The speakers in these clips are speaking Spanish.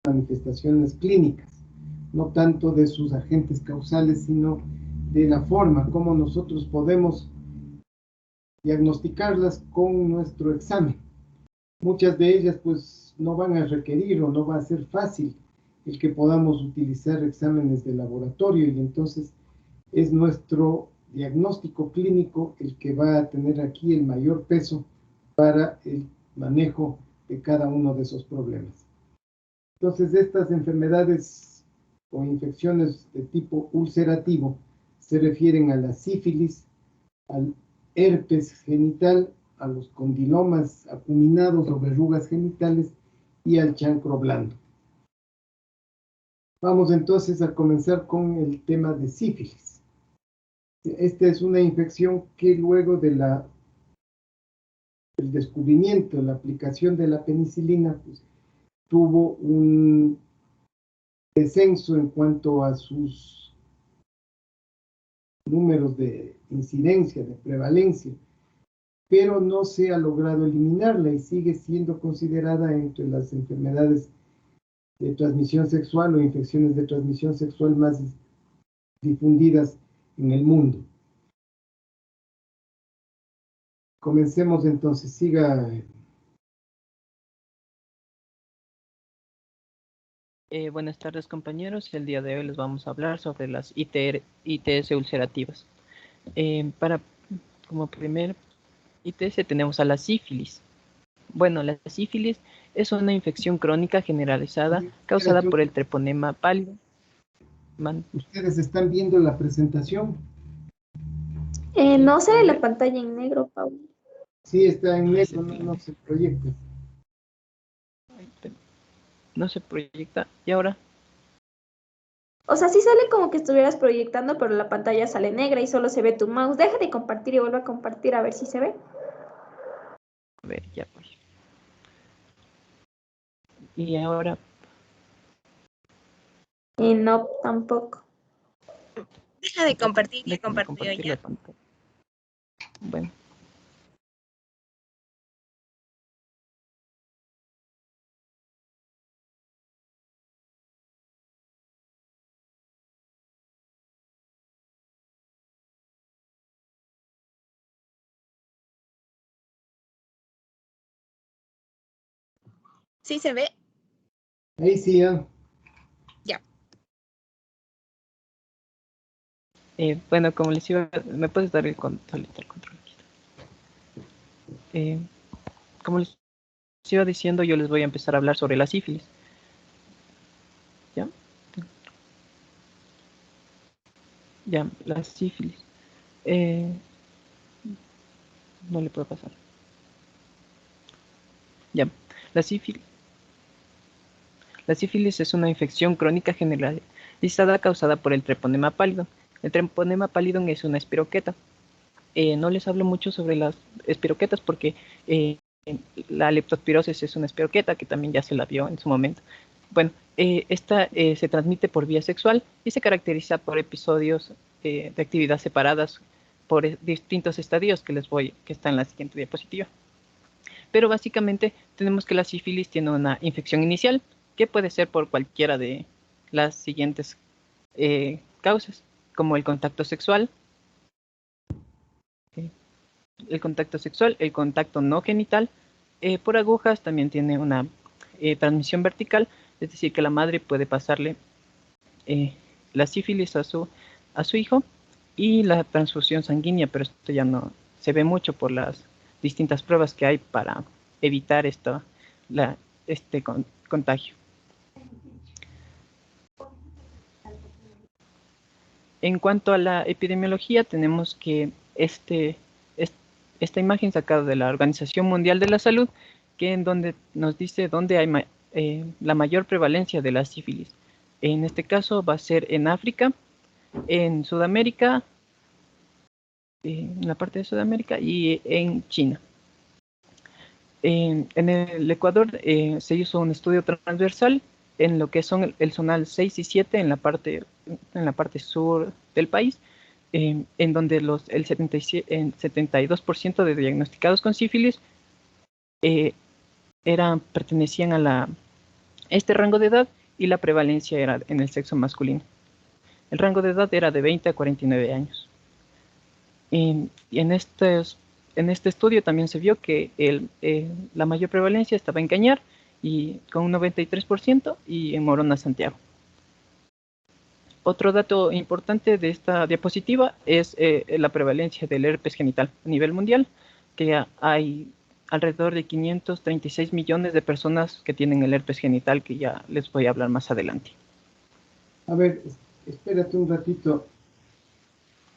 manifestaciones clínicas, no tanto de sus agentes causales, sino de la forma como nosotros podemos diagnosticarlas con nuestro examen. Muchas de ellas pues no van a requerir o no va a ser fácil el que podamos utilizar exámenes de laboratorio, y entonces es nuestro diagnóstico clínico el que va a tener aquí el mayor peso para el manejo de cada uno de esos problemas. Entonces, estas enfermedades o infecciones de tipo ulcerativo se refieren a la sífilis, al herpes genital, a los condilomas acuminados o verrugas genitales y al chancro blando. Vamos entonces a comenzar con el tema de sífilis. Esta es una infección que luego del descubrimiento, la aplicación de la penicilina, pues, tuvo un descenso en cuanto a sus números de incidencia, de prevalencia, pero no se ha logrado eliminarla y sigue siendo considerada entre las enfermedades de transmisión sexual o infecciones de transmisión sexual más difundidas en el mundo. Comencemos entonces, siga. Buenas tardes, compañeros. El día de hoy les vamos a hablar sobre las ITS ulcerativas. Como primer ITS tenemos a la sífilis. Bueno, la sífilis es una infección crónica generalizada causada por el treponema pálido. ¿Ustedes están viendo la presentación? No se ve la pantalla en negro, Paul. Sí, está en negro, no se proyecta. No se proyecta. ¿Y ahora? O sea, sí sale como que estuvieras proyectando, pero la pantalla sale negra y solo se ve tu mouse. Deja de compartir y vuelve a compartir a ver si se ve. A ver, ya pues. ¿Y ahora? No, tampoco. Deja de compartir y compartir ya. La pantalla. Bueno. ¿Sí se ve? Ahí sí, ya. Ya. Bueno, como les iba, ¿me puedes dar el control? Como les iba diciendo, yo les voy a empezar a hablar sobre la sífilis. ¿Ya? Ya, la sífilis. No le puedo pasar. Ya, la sífilis. La sífilis es una infección crónica generalizada causada por el treponema pálido. El treponema pálido es una espiroqueta. No les hablo mucho sobre las espiroquetas porque la leptospirosis es una espiroqueta que también ya se la vio en su momento. Bueno, esta se transmite por vía sexual y se caracteriza por episodios de actividad separadas por distintos estadios que está en la siguiente diapositiva. Pero básicamente tenemos que la sífilis tiene una infección inicial que puede ser por cualquiera de las siguientes causas, como el contacto sexual, el contacto no genital, por agujas también tiene una transmisión vertical, es decir, que la madre puede pasarle la sífilis a su hijo, y la transfusión sanguínea, pero esto ya no se ve mucho por las distintas pruebas que hay para evitar este contagio. En cuanto a la epidemiología, tenemos que esta imagen sacada de la Organización Mundial de la Salud, que en donde nos dice dónde hay la mayor prevalencia de la sífilis. En este caso va a ser en África, en Sudamérica, en la parte de Sudamérica y en China. En el Ecuador se hizo un estudio transversal en lo que son el zonal 6 y 7 en la parte sur del país, en donde el 72% de diagnosticados con sífilis pertenecían a este rango de edad y la prevalencia era en el sexo masculino. El rango de edad era de 20 a 49 años. Y en este estudio también se vio que la mayor prevalencia estaba en Cañar, y con un 93%, y en Morona, Santiago. Otro dato importante de esta diapositiva es la prevalencia del herpes genital a nivel mundial, que hay alrededor de 536 millones de personas que tienen el herpes genital, que ya les voy a hablar más adelante. A ver, espérate un ratito.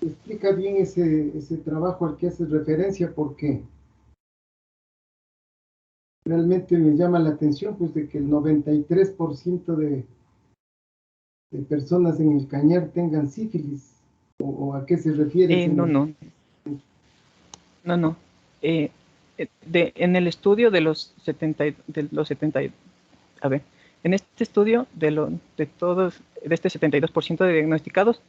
Explica bien ese trabajo al que haces referencia, porque realmente me llama la atención, pues, de que el 93% de personas en el Cañar tengan sífilis. ¿O a qué se refiere? No. En el estudio de los 70, a ver, en este estudio de este 72% de diagnosticados,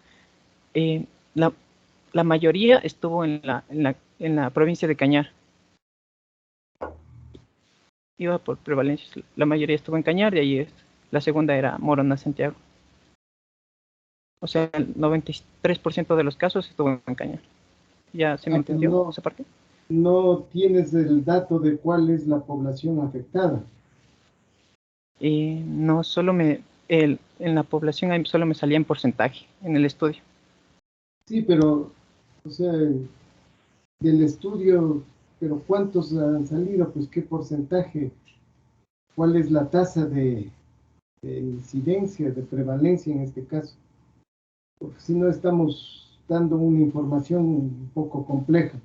la mayoría estuvo en la provincia de Cañar. Iba por prevalencia, la mayoría estuvo en Cañar, y ahí la segunda era Morona, Santiago. O sea, el 93% de los casos estuvo en Cañar. ¿Ya se me entendió esa parte? No tienes el dato de cuál es la población afectada. No, en la población solo me salía en porcentaje en el estudio. Sí, pero, o sea, del estudio, pero ¿cuántos han salido? Pues, ¿qué porcentaje? ¿Cuál es la tasa de incidencia, de prevalencia en este caso? Porque si no estamos dando una información un poco compleja.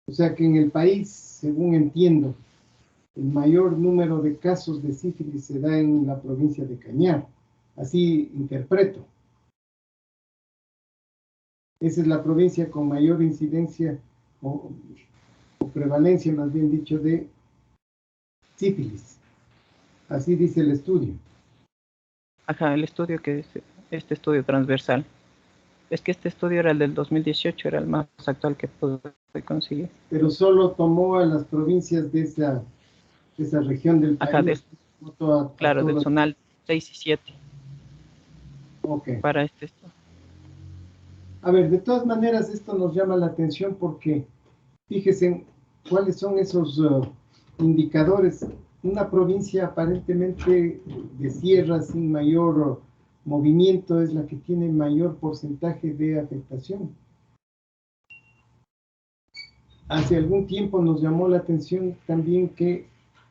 O sea que en el país, según entiendo, el mayor número de casos de sífilis se da en la provincia de Cañar. Así interpreto. Esa es la provincia con mayor incidencia o prevalencia, más bien dicho, de sífilis. Así dice el estudio. Ajá, el estudio que es este estudio transversal. Es que este estudio era el del 2018, era el más actual que pude conseguir. Pero solo tomó a las provincias de esa región del Ajá, país. Claro, del zonal 6 y 7. Ok. Para este estudio. A ver, de todas maneras, esto nos llama la atención porque, fíjense, cuáles son esos indicadores. Una provincia aparentemente de sierra, sin mayor movimiento, es la que tiene mayor porcentaje de afectación. Hace algún tiempo nos llamó la atención también que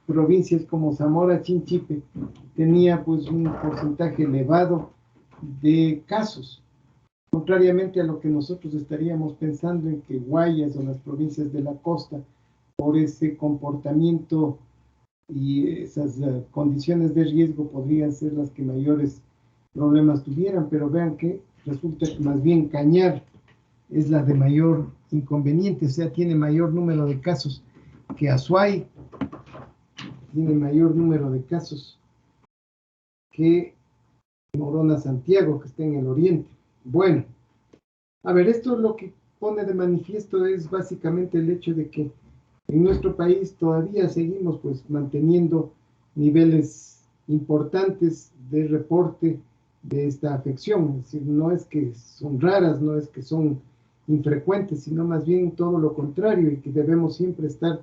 provincias como Zamora, Chinchipe, tenía pues un porcentaje elevado de casos, contrariamente a lo que nosotros estaríamos pensando en que Guayas o las provincias de la costa, por ese comportamiento y esas condiciones de riesgo, podrían ser las que mayores problemas tuvieran, pero vean que resulta que más bien Cañar es la de mayor inconveniente, o sea, tiene mayor número de casos que Azuay, tiene mayor número de casos que Morona, Santiago, que está en el oriente. Bueno, a ver, esto lo que pone de manifiesto es básicamente el hecho de que en nuestro país todavía seguimos pues manteniendo niveles importantes de reporte de esta afección. Es decir, no es que son raras, no es que son infrecuentes, sino más bien todo lo contrario, y que debemos siempre estar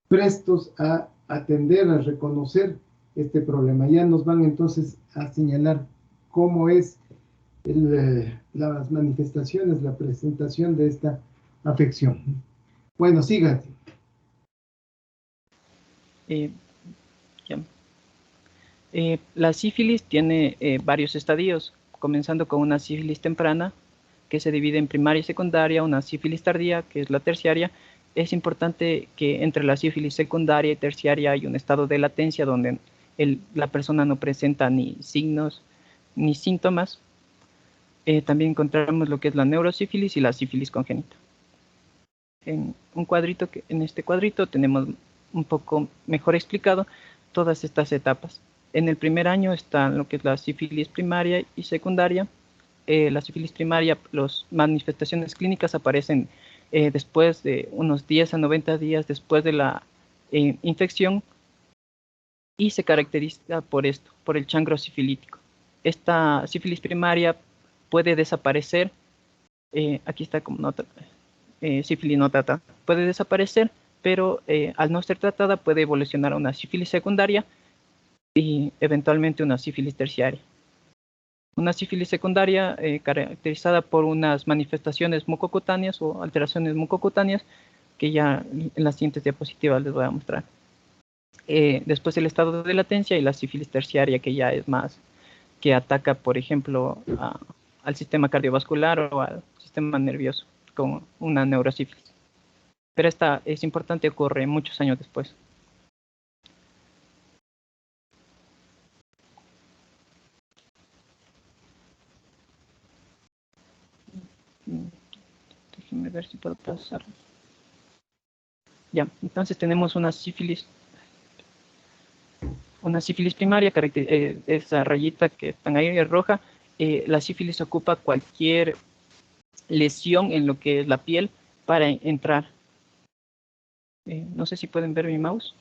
prestos a atender, a reconocer este problema. Ya nos van entonces a señalar cómo es las manifestaciones, la presentación de esta afección. Bueno, síganse. La sífilis tiene varios estadios, comenzando con una sífilis temprana, que se divide en primaria y secundaria, una sífilis tardía, que es la terciaria. Es importante que entre la sífilis secundaria y terciaria hay un estado de latencia donde la persona no presenta ni signos ni síntomas. También encontramos lo que es la neurosífilis y la sífilis congénita. En este cuadrito tenemos un poco mejor explicado todas estas etapas. En el primer año está lo que es la sífilis primaria y secundaria. La sífilis primaria, las manifestaciones clínicas aparecen después de unos 10 a 90 días después de la infección. y se caracteriza por esto, por el chancro sifilítico. Esta sífilis primaria puede desaparecer, aquí está como nota, sífilis no tratada, puede desaparecer, pero al no ser tratada puede evolucionar a una sífilis secundaria y eventualmente una sífilis terciaria. Una sífilis secundaria caracterizada por unas manifestaciones mucocutáneas o alteraciones mucocutáneas que ya en las siguientes diapositivas les voy a mostrar. Después el estado de latencia y la sífilis terciaria, que ya es más, que ataca, por ejemplo, al sistema cardiovascular o al sistema nervioso, con una neurosífilis. Pero esta es importante, ocurre muchos años después. Déjenme ver si puedo pasar. Ya, entonces tenemos una sífilis primaria, esa rayita que están ahí es roja. La sífilis ocupa cualquier lesión en lo que es la piel para entrar. No sé si pueden ver mi mouse.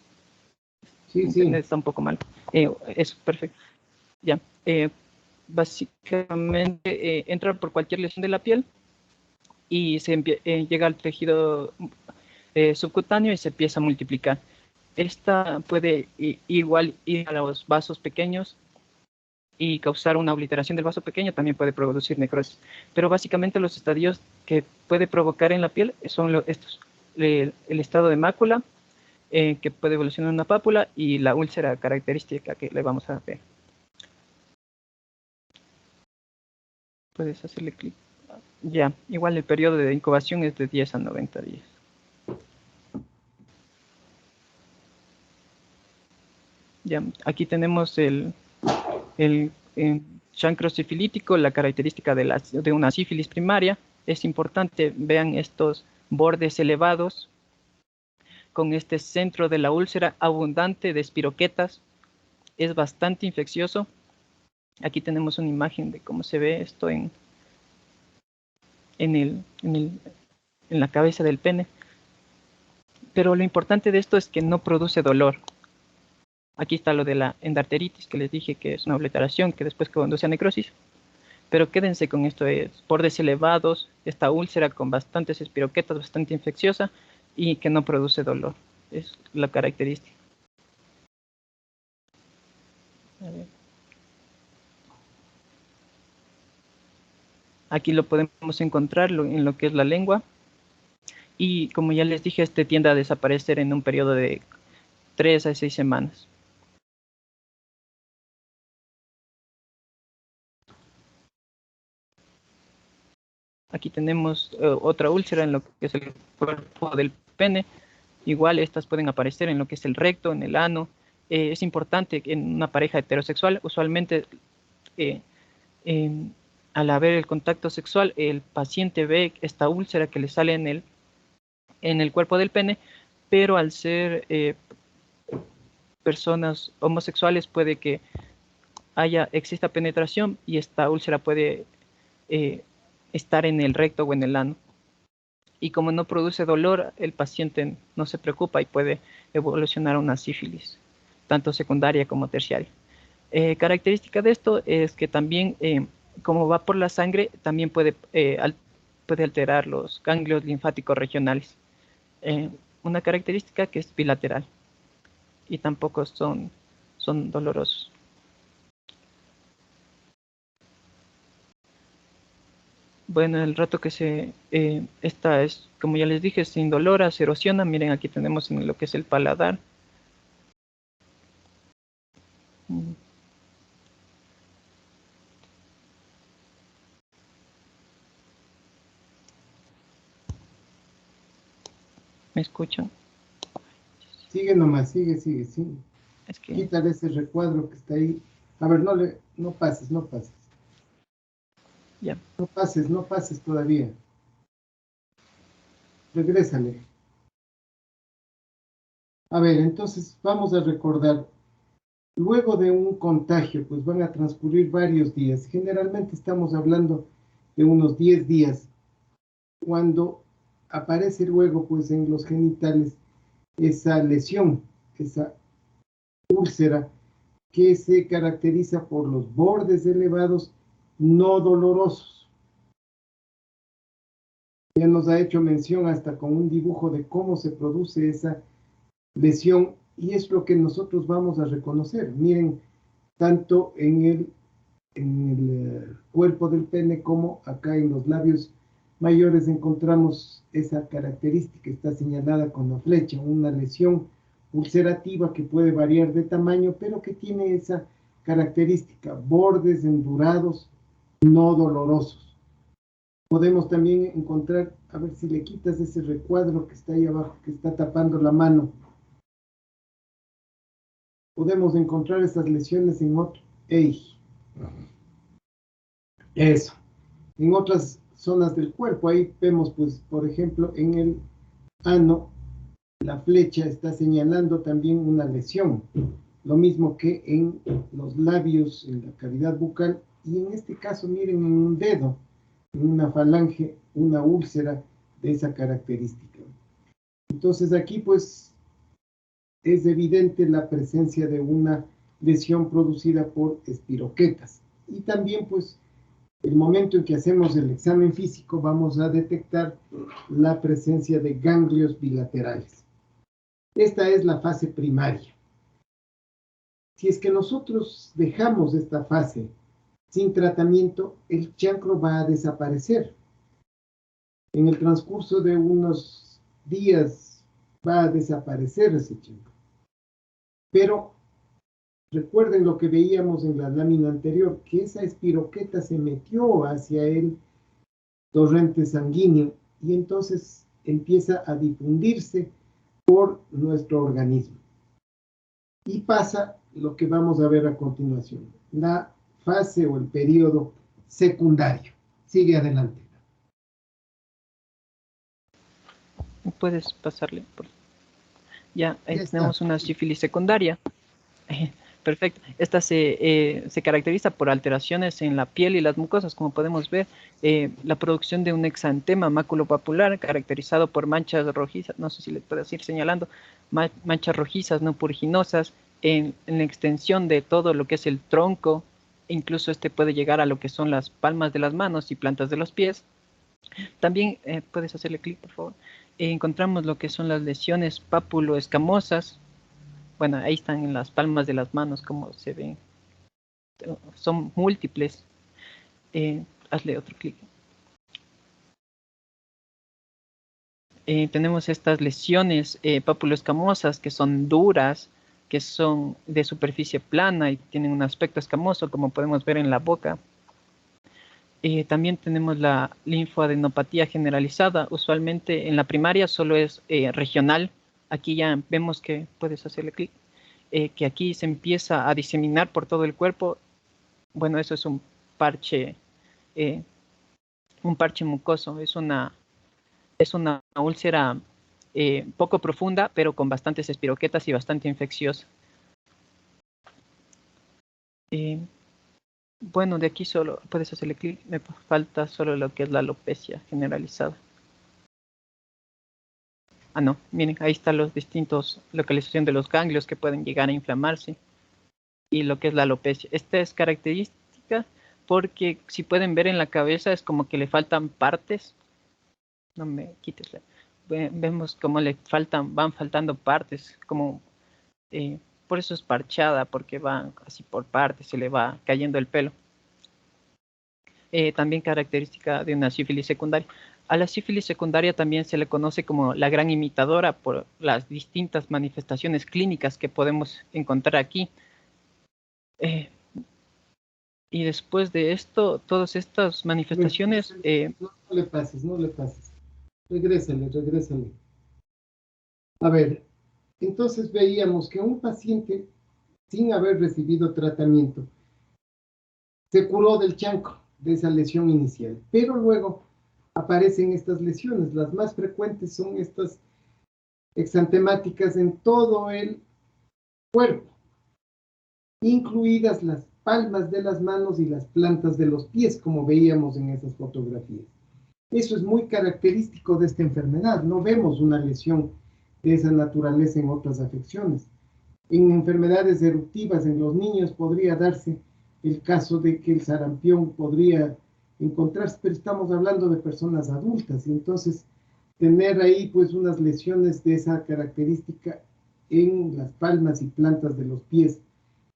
Sí, sí. Está un poco mal. Es perfecto. Ya. Básicamente entra por cualquier lesión de la piel y llega al tejido subcutáneo y se empieza a multiplicar. Esta puede igual ir a los vasos pequeños y causar una obliteración del vaso pequeño, también puede producir necrosis. Pero básicamente los estadios que puede provocar en la piel son estos. El estado de mácula, que puede evolucionar en una pápula, y la úlcera característica que le vamos a ver. Puedes hacerle clic. Ya, igual el periodo de incubación es de 10 a 90 días. Ya, aquí tenemos el chancro sifilítico, la característica de una sífilis primaria. Es importante, vean estos bordes elevados con este centro de la úlcera abundante de espiroquetas. Es bastante infeccioso. Aquí tenemos una imagen de cómo se ve esto en la cabeza del pene. Pero lo importante de esto es que no produce dolor. Aquí está lo de la endarteritis, que les dije que es una obliteración que después conduce a necrosis. Pero quédense con esto, bordes elevados, esta úlcera con bastantes espiroquetas, bastante infecciosa y que no produce dolor. Es la característica. A ver. Aquí lo podemos encontrar en lo que es la lengua. Y como ya les dije, este tiende a desaparecer en un periodo de 3 a 6 semanas. Aquí tenemos otra úlcera en lo que es el cuerpo del pene. Igual estas pueden aparecer en lo que es el recto, en el ano. Es importante que en una pareja heterosexual, usualmente al haber el contacto sexual, el paciente ve esta úlcera que le sale en el cuerpo del pene, pero al ser personas homosexuales puede que exista penetración y esta úlcera puede estar en el recto o en el ano. Y como no produce dolor, el paciente no se preocupa y puede evolucionar a una sífilis, tanto secundaria como terciaria. Característica de esto es que también, como va por la sangre, también puede alterar los ganglios linfáticos regionales. Una característica que es bilateral y tampoco son dolorosos. Bueno, el rato que esta es, como ya les dije, es indolora, se erosiona. Miren, aquí tenemos en lo que es el paladar. ¿Me escuchan? Sigue nomás, sigue. Es que... Quítale ese recuadro que está ahí. A ver, no pases. Ya. No pases todavía. Regrésale. A ver, entonces vamos a recordar. Luego de un contagio, pues van a transcurrir varios días. Generalmente estamos hablando de unos 10 días. Cuando aparece luego, pues en los genitales, esa lesión, esa úlcera que se caracteriza por los bordes elevados no dolorosos. Ya nos ha hecho mención hasta con un dibujo de cómo se produce esa lesión y es lo que nosotros vamos a reconocer. Miren, tanto en el cuerpo del pene como acá en los labios mayores encontramos esa característica, está señalada con la flecha, una lesión ulcerativa que puede variar de tamaño, pero que tiene esa característica, bordes endurados, no dolorosos. Podemos también encontrar, a ver si le quitas ese recuadro que está ahí abajo, que está tapando la mano. Podemos encontrar esas lesiones en otro eje. Eso. En otras zonas del cuerpo, ahí vemos, pues, por ejemplo, en el ano, la flecha está señalando también una lesión. Lo mismo que en los labios, en la cavidad bucal, y en este caso, miren, en un dedo, en una falange, una úlcera de esa característica. Entonces aquí, pues, es evidente la presencia de una lesión producida por espiroquetas. Y también, pues, el momento en que hacemos el examen físico, vamos a detectar la presencia de ganglios bilaterales. Esta es la fase primaria. Si es que nosotros dejamos esta fase sin tratamiento, el chancro va a desaparecer. En el transcurso de unos días va a desaparecer ese chancro. Pero recuerden lo que veíamos en la lámina anterior, que esa espiroqueta se metió hacia el torrente sanguíneo y entonces empieza a difundirse por nuestro organismo. Y pasa lo que vamos a ver a continuación, la fase o el periodo secundario. Sigue adelante. Puedes pasarle. Ya, Ya tenemos está. una sífilis secundaria. Perfecto. Esta se caracteriza por alteraciones en la piel y las mucosas, como podemos ver, la producción de un exantema maculopapular caracterizado por manchas rojizas, no sé si le puedes ir señalando, manchas rojizas no purginosas en la extensión de todo lo que es el tronco, incluso este puede llegar a lo que son las palmas de las manos y plantas de los pies. También puedes hacerle clic, por favor. Encontramos lo que son las lesiones pápulo-escamosas. Bueno, ahí están en las palmas de las manos, como se ven. Son múltiples. Hazle otro clic. Tenemos estas lesiones pápulo-escamosas que son duras, que son de superficie plana y tienen un aspecto escamoso, como podemos ver en la boca. También tenemos la linfoadenopatía generalizada. Usualmente en la primaria solo es regional. Aquí ya vemos que puedes hacerle clic. Que aquí se empieza a diseminar por todo el cuerpo. Bueno, eso es un parche mucoso. Es una úlcera poco profunda, pero con bastantes espiroquetas y bastante infecciosa. Bueno, de aquí solo puedes hacerle clic. Me falta solo lo que es la alopecia generalizada. Ah, no, miren, ahí están los distintos localización de los ganglios que pueden llegar a inflamarse y lo que es la alopecia. Esta es característica porque si pueden ver en la cabeza es como que le faltan partes. No me quites. Vemos como van faltando partes, como por eso es parchada, porque van así por partes, se le va cayendo el pelo. También característica de una sífilis secundaria. A la sífilis secundaria también se le conoce como la gran imitadora por las distintas manifestaciones clínicas que podemos encontrar aquí. Y después de esto, todas estas manifestaciones... No le pases. Regrésale. A ver, entonces veíamos que un paciente sin haber recibido tratamiento se curó del chancro, de esa lesión inicial, pero luego aparecen estas lesiones. Las más frecuentes son estas exantemáticas en todo el cuerpo, incluidas las palmas de las manos y las plantas de los pies, como veíamos en esas fotografías. Eso es muy característico de esta enfermedad. No vemos una lesión de esa naturaleza en otras afecciones. En enfermedades eruptivas en los niños podría darse el caso de que el sarampión podría encontrarse, pero estamos hablando de personas adultas, y entonces tener ahí pues unas lesiones de esa característica en las palmas y plantas de los pies.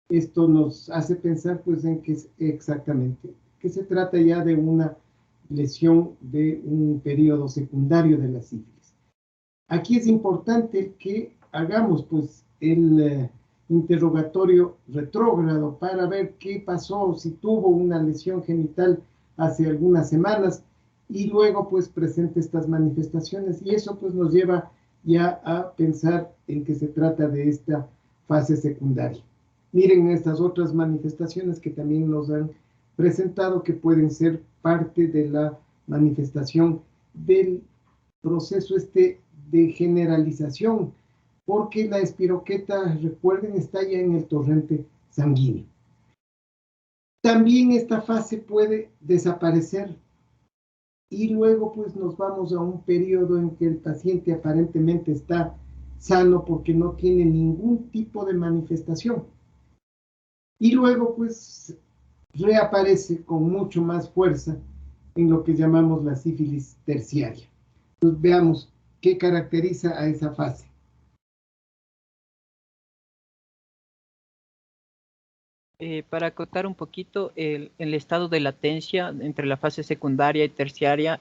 Esto nos hace pensar pues en que exactamente, que se trata ya de una lesión de un periodo secundario de la sífilis. Aquí es importante que hagamos pues el interrogatorio retrógrado para ver qué pasó, si tuvo una lesión genital hace algunas semanas y luego pues presente estas manifestaciones, y eso pues nos lleva ya a pensar en que se trata de esta fase secundaria. Miren estas otras manifestaciones que también nos han presentado, que pueden ser parte de la manifestación del proceso de generalización, porque la espiroqueta, recuerden, está ya en el torrente sanguíneo. También esta fase puede desaparecer y luego pues nos vamos a un periodo en que el paciente aparentemente está sano porque no tiene ningún tipo de manifestación. Y luego pues reaparece con mucho más fuerza en lo que llamamos la sífilis terciaria. Entonces veamos qué caracteriza a esa fase. Para acotar un poquito el estado de latencia entre la fase secundaria y terciaria,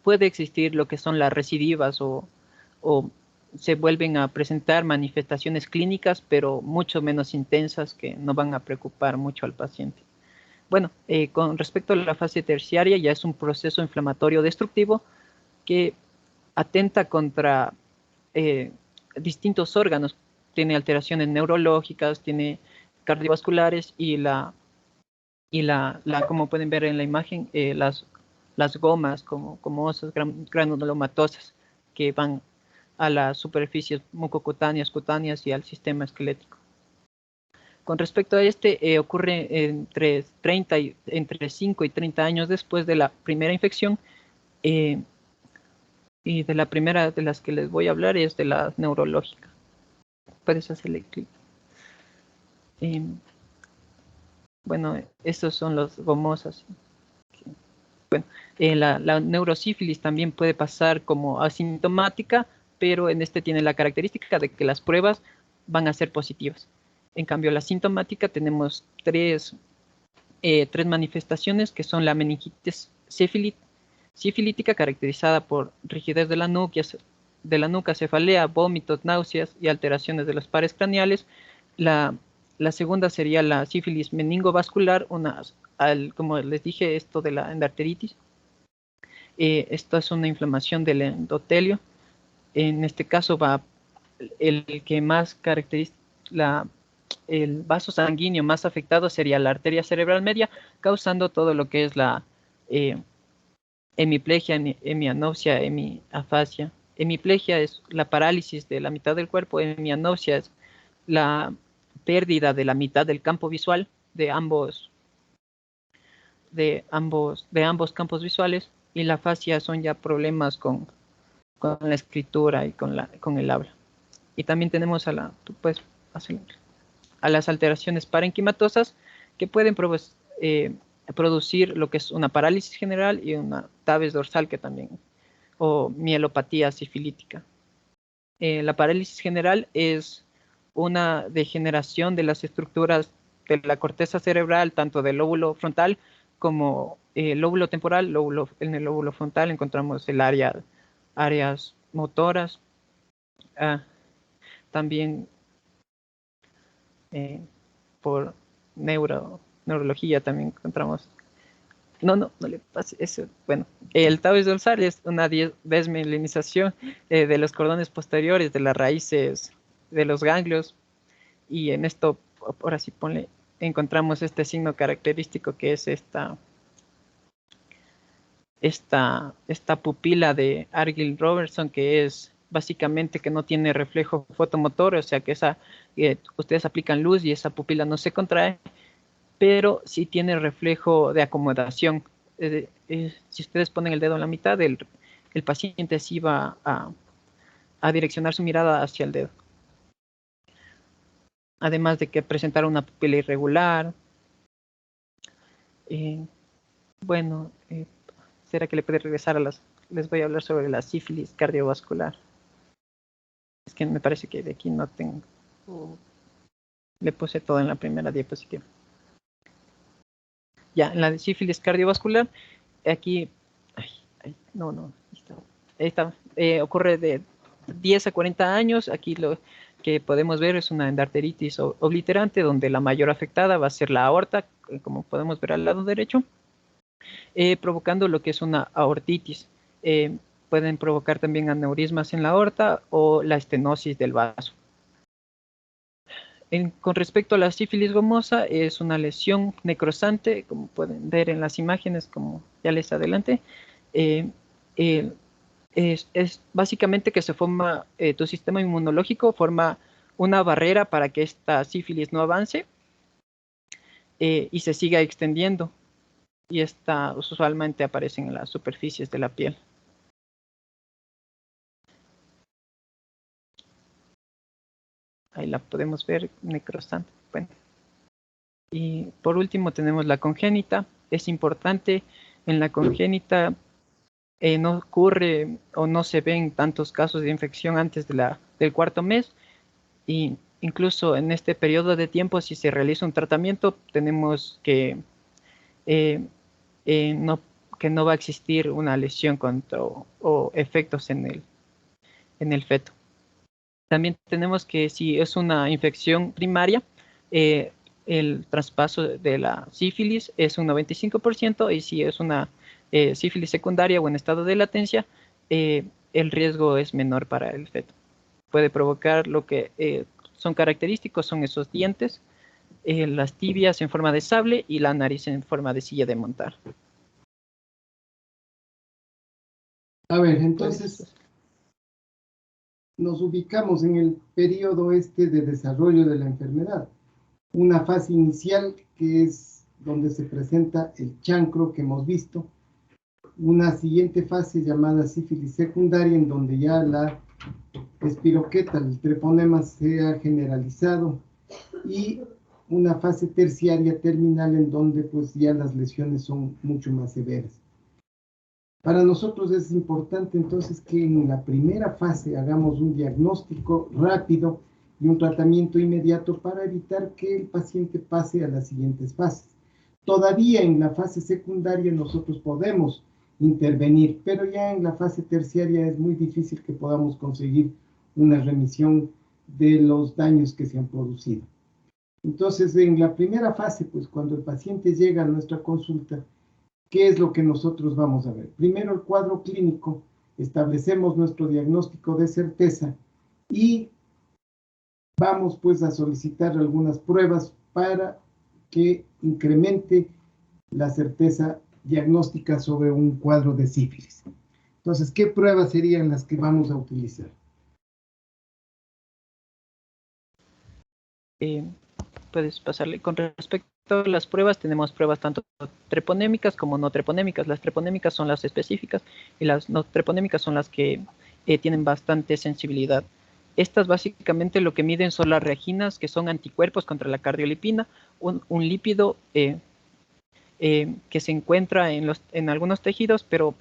puede existir lo que son las recidivas o se vuelven a presentar manifestaciones clínicas, pero mucho menos intensas, que no van a preocupar mucho al paciente. Bueno, con respecto a la fase terciaria, ya es un proceso inflamatorio destructivo que atenta contra distintos órganos. Tiene alteraciones neurológicas, tiene cardiovasculares y como pueden ver en la imagen, las gomas como osas granulomatosas que van a las superficies mucocutáneas, cutáneas y al sistema esquelético. Con respecto a ocurre entre 5 y 30 años después de la primera infección, y de la primera de las que les voy a hablar es de la neurológica. Puedes hacerle clic. Bueno, estos son los gomosas. Bueno, la neurosífilis también puede pasar como asintomática, pero en tiene la característica de que las pruebas van a ser positivas. En cambio, la sintomática tenemos tres manifestaciones, que son la meningitis sifilítica, caracterizada por rigidez de la nuca, cefalea, vómitos, náuseas y alteraciones de los pares craneales. La segunda sería la sífilis meningovascular, como les dije, esto de la endarteritis. Esto es una inflamación del endotelio. En este caso va el que más caracteriza, el vaso sanguíneo más afectado sería la arteria cerebral media, causando todo lo que es la hemiplegia, hemianopsia, hemiafasia. Hemiplegia es la parálisis de la mitad del cuerpo, hemianopsia es la pérdida de la mitad del campo visual de ambos campos visuales, y la afasia son ya problemas con la escritura y con el habla. Y también tenemos a las alteraciones parenquimatosas, que pueden producir lo que es una parálisis general y una tabes dorsal, que también, o mielopatía sifilítica. La parálisis general es una degeneración de las estructuras de la corteza cerebral, tanto del lóbulo frontal como lóbulo temporal. En el lóbulo frontal encontramos áreas motoras. También por neurología también encontramos. No le pase eso. Bueno, el tabes dorsal es una desmielinización de los cordones posteriores, de las raíces de los ganglios, y en esto, ahora sí encontramos este signo característico, que es esta pupila de Argyll-Robertson, que es básicamente que no tiene reflejo fotomotor, o sea que ustedes aplican luz y esa pupila no se contrae, pero sí tiene reflejo de acomodación. Si ustedes ponen el dedo en la mitad, el paciente sí va a direccionar su mirada hacia el dedo. además de que presentara una pupila irregular. Bueno, ¿será que le puede regresar a les voy a hablar sobre la sífilis cardiovascular? Es que me parece que de aquí no tengo. Le puse todo en la primera diapositiva. Ya, en la de sífilis cardiovascular, aquí, no, ahí está, ocurre de 10 a 40 años. Aquí lo que podemos ver es una endarteritis obliterante, donde la mayor afectada va a ser la aorta, como podemos ver al lado derecho, provocando lo que es una aortitis. Pueden provocar también aneurismas en la aorta o la estenosis del vaso. Con respecto a la sífilis gomosa, es una lesión necrosante, como pueden ver en las imágenes, como ya les adelanté. Es básicamente que se forma, tu sistema inmunológico forma una barrera para que esta sífilis no avance y se siga extendiendo. Y esta usualmente aparecen en las superficies de la piel. Ahí la podemos ver, necrosante. Bueno. Y por último tenemos la congénita. Es importante, en la congénita no ocurre o no se ven tantos casos de infección antes del cuarto mes. Y incluso en este periodo de tiempo, si se realiza un tratamiento, tenemos que no va a existir una lesión o efectos en el feto. También tenemos que si es una infección primaria, el traspaso de la sífilis es un 95%, y si es una sífilis secundaria o en estado de latencia, el riesgo es menor para el feto. Puede provocar lo que son característicos, son esos dientes, las tibias en forma de sable y la nariz en forma de silla de montar. A ver, entonces nos ubicamos en el periodo de desarrollo de la enfermedad. Una fase inicial que es donde se presenta el chancro que hemos visto. Una siguiente fase llamada sífilis secundaria, en donde ya la espiroqueta, el treponema, se ha generalizado, y una fase terciaria terminal en donde pues ya las lesiones son mucho más severas. Para nosotros es importante entonces que en la primera fase hagamos un diagnóstico rápido y un tratamiento inmediato para evitar que el paciente pase a las siguientes fases. Todavía en la fase secundaria nosotros podemos intervenir, pero ya en la fase terciaria es muy difícil que podamos conseguir una remisión de los daños que se han producido. Entonces, en la primera fase, pues cuando el paciente llega a nuestra consulta, ¿qué es lo que nosotros vamos a ver? Primero, el cuadro clínico, establecemos nuestro diagnóstico de certeza y vamos pues a solicitar algunas pruebas para que incremente la certeza diagnóstica sobre un cuadro de sífilis. Entonces, ¿qué pruebas serían las que vamos a utilizar? Puedes pasarle. Con respecto a las pruebas, tenemos pruebas tanto treponémicas como no treponémicas. Las treponémicas son las específicas y las no treponémicas son las que tienen bastante sensibilidad. Estas básicamente lo que miden son las reaginas, que son anticuerpos contra la cardiolipina, un lípido que se encuentra en algunos tejidos, pero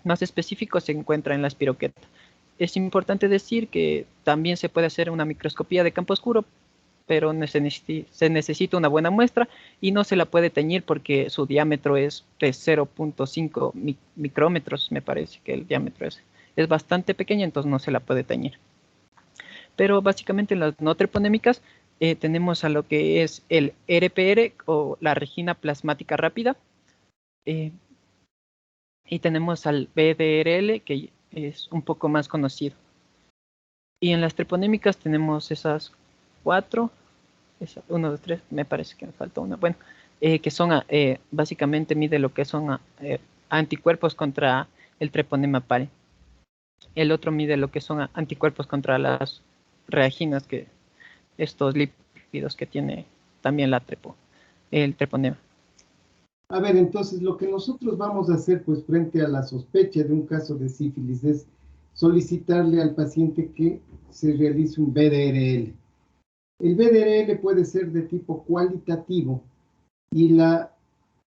más específico se encuentra en la espiroqueta. Es importante decir que también se puede hacer una microscopía de campo oscuro, pero se necesita una buena muestra y no se la puede teñir porque su diámetro es de 0.5 micrómetros, me parece que el diámetro es bastante pequeño, entonces no se la puede teñir. Pero básicamente en las no treponémicas tenemos a lo que es el RPR o la regina plasmática rápida, y tenemos al BDRL, que es un poco más conocido. Y en las treponémicas tenemos esas 4, 1, 2, 3, me parece que me falta una, bueno, que son básicamente mide lo que son anticuerpos contra el treponema pari. El otro mide lo que son anticuerpos contra las reaginas, que estos lípidos que tiene también el treponema. A ver, entonces lo que nosotros vamos a hacer pues frente a la sospecha de un caso de sífilis es solicitarle al paciente que se realice un BDRL. El VDRL puede ser de tipo cualitativo y la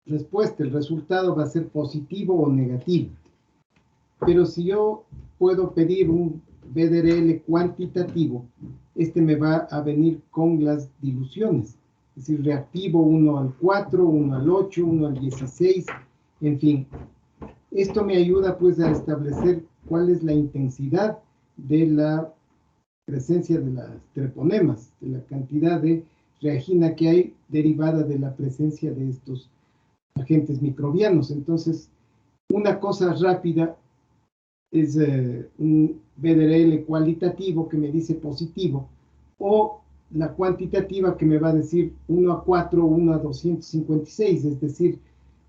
respuesta, el resultado va a ser positivo o negativo. Pero si yo puedo pedir un VDRL cuantitativo, este me va a venir con las diluciones. Es decir, reactivo 1 al 4, 1 al 8, 1 al 16, en fin. Esto me ayuda pues a establecer cuál es la intensidad de la presencia de las treponemas, de la cantidad de reagina que hay derivada de la presencia de estos agentes microbianos. Entonces, una cosa rápida es un VDRL cualitativo que me dice positivo, o la cuantitativa que me va a decir 1 a 4, 1 a 256, es decir,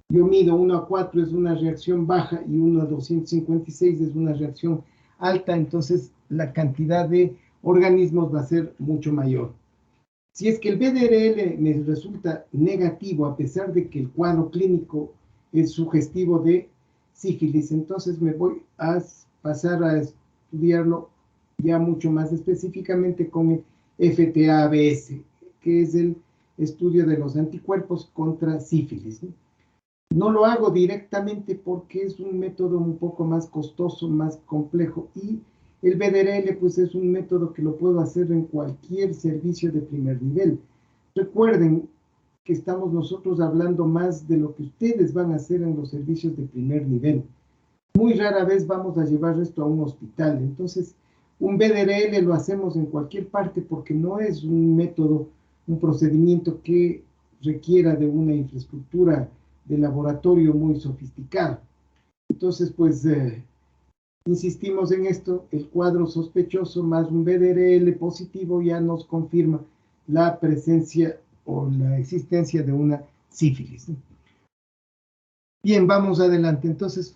yo mido 1 a 4 es una reacción baja y 1 a 256 es una reacción alta, entonces la cantidad de organismos va a ser mucho mayor. Si es que el VDRL me resulta negativo, a pesar de que el cuadro clínico es sugestivo de sífilis, entonces me voy a pasar a estudiarlo ya mucho más específicamente con el FTABS, que es el estudio de los anticuerpos contra sífilis. No lo hago directamente porque es un método un poco más costoso, más complejo, y el VDRL pues es un método que lo puedo hacer en cualquier servicio de primer nivel. Recuerden que estamos nosotros hablando más de lo que ustedes van a hacer en los servicios de primer nivel. Muy rara vez vamos a llevar esto a un hospital. Entonces, un VDRL lo hacemos en cualquier parte porque no es un método, un procedimiento que requiera de una infraestructura de laboratorio muy sofisticada. Entonces, pues, insistimos en esto, el cuadro sospechoso más un VDRL positivo ya nos confirma la presencia o la existencia de una sífilis. Bien, vamos adelante. Entonces,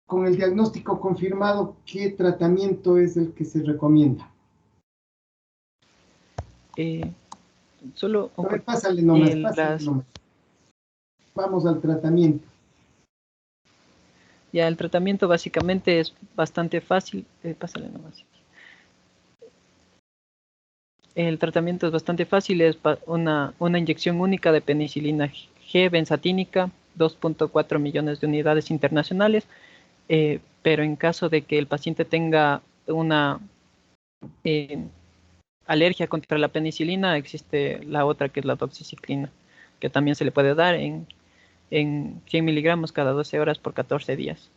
con el diagnóstico confirmado, ¿qué tratamiento es el que se recomienda? Solo A ver, pásale nomás. Vamos al tratamiento. Ya, el tratamiento básicamente es bastante fácil. Pásale nomás. El tratamiento es bastante fácil, es una inyección única de penicilina G benzatínica, 2.4 millones de unidades internacionales, pero en caso de que el paciente tenga una alergia contra la penicilina, existe la otra que es la doxiciclina, que también se le puede dar en 100 miligramos cada 12 horas por 14 días.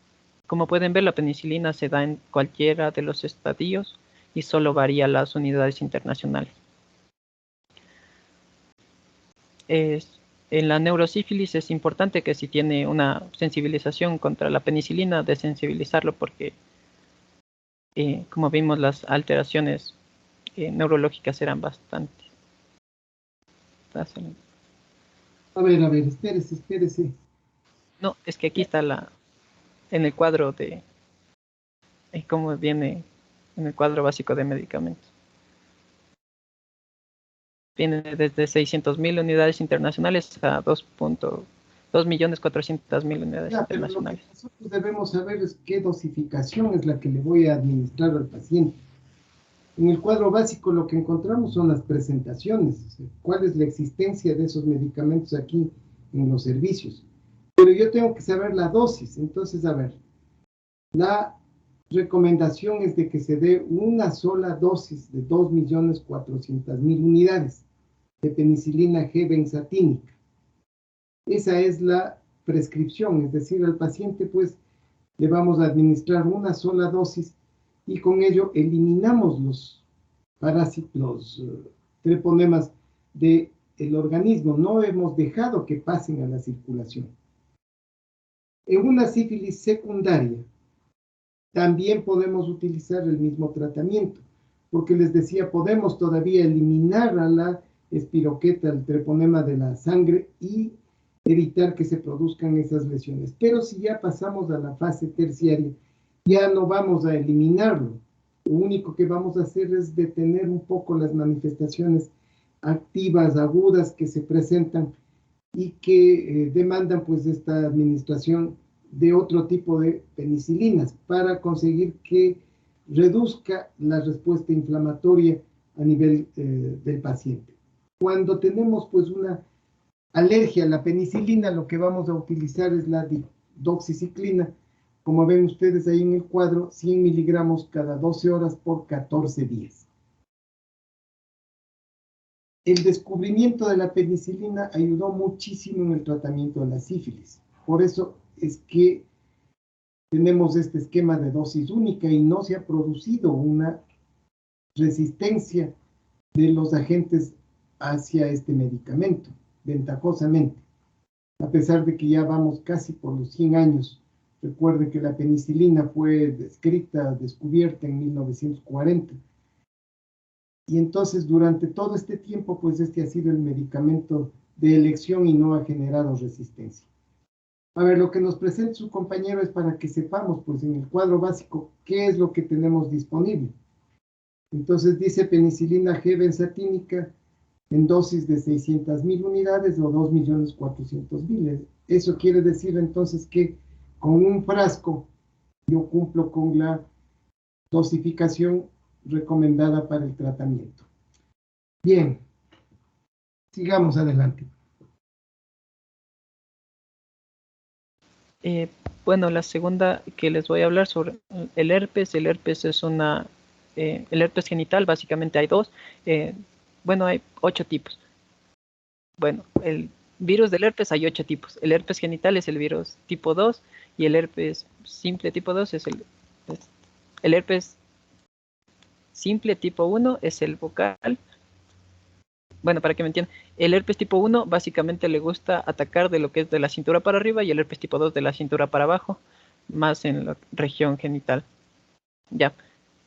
Como pueden ver, la penicilina se da en cualquiera de los estadios y solo varía las unidades internacionales. En la neurosífilis es importante que si tiene una sensibilización contra la penicilina, desensibilizarlo porque, como vimos, las alteraciones neurológicas eran bastante. A ver, espérese. No, es que aquí está en el cuadro de cómo viene en el cuadro básico de medicamentos. Viene desde 600.000 unidades internacionales a 2.400.000 unidades Ya, pero internacionales. lo que nosotros debemos saber es qué dosificación es la que le voy a administrar al paciente. En el cuadro básico lo que encontramos son las presentaciones, o sea, cuál es la existencia de esos medicamentos aquí en los servicios. Pero yo tengo que saber la dosis, entonces, a ver, la recomendación es de que se dé una sola dosis de 2.400.000 unidades de penicilina G benzatínica. Esa es la prescripción, es decir, al paciente pues le vamos a administrar una sola dosis y con ello eliminamos los parásitos, los treponemas del organismo. No hemos dejado que pasen a la circulación. En una sífilis secundaria también podemos utilizar el mismo tratamiento, porque les decía, podemos todavía eliminar a la espiroqueta, el treponema de la sangre y evitar que se produzcan esas lesiones. Pero si ya pasamos a la fase terciaria, ya no vamos a eliminarlo. Lo único que vamos a hacer es detener un poco las manifestaciones activas, agudas que se presentan y que demandan pues esta administración de otro tipo de penicilinas para conseguir que reduzca la respuesta inflamatoria a nivel del paciente. Cuando tenemos pues una alergia a la penicilina, lo que vamos a utilizar es la doxiciclina, como ven ustedes ahí en el cuadro, 100 miligramos cada 12 horas por 14 días. El descubrimiento de la penicilina ayudó muchísimo en el tratamiento de la sífilis. Por eso es que tenemos este esquema de dosis única y no se ha producido una resistencia de los agentes hacia este medicamento, ventajosamente. A pesar de que ya vamos casi por los 100 años. Recuerde que la penicilina fue descubierta en 1940. Y entonces, durante todo este tiempo, pues este ha sido el medicamento de elección y no ha generado resistencia. A ver, lo que nos presenta su compañero es para que sepamos, pues en el cuadro básico, qué es lo que tenemos disponible. Entonces dice penicilina G benzatínica en dosis de 600.000 unidades o 2.400.000. Eso quiere decir entonces que con un frasco yo cumplo con la dosificación recomendada para el tratamiento. Bien, sigamos adelante. Bueno, la segunda que les voy a hablar sobre el herpes. El herpes es el herpes genital, básicamente hay dos. Bueno, hay 8 tipos. Bueno, el virus del herpes hay 8 tipos. El herpes genital es el virus tipo 2 y el herpes simple tipo 2 es el herpes simple tipo 1 es el vocal. Bueno, para que me entiendan, el herpes tipo 1 básicamente le gusta atacar de lo que es de la cintura para arriba y el herpes tipo 2 de la cintura para abajo, más en la región genital. Ya,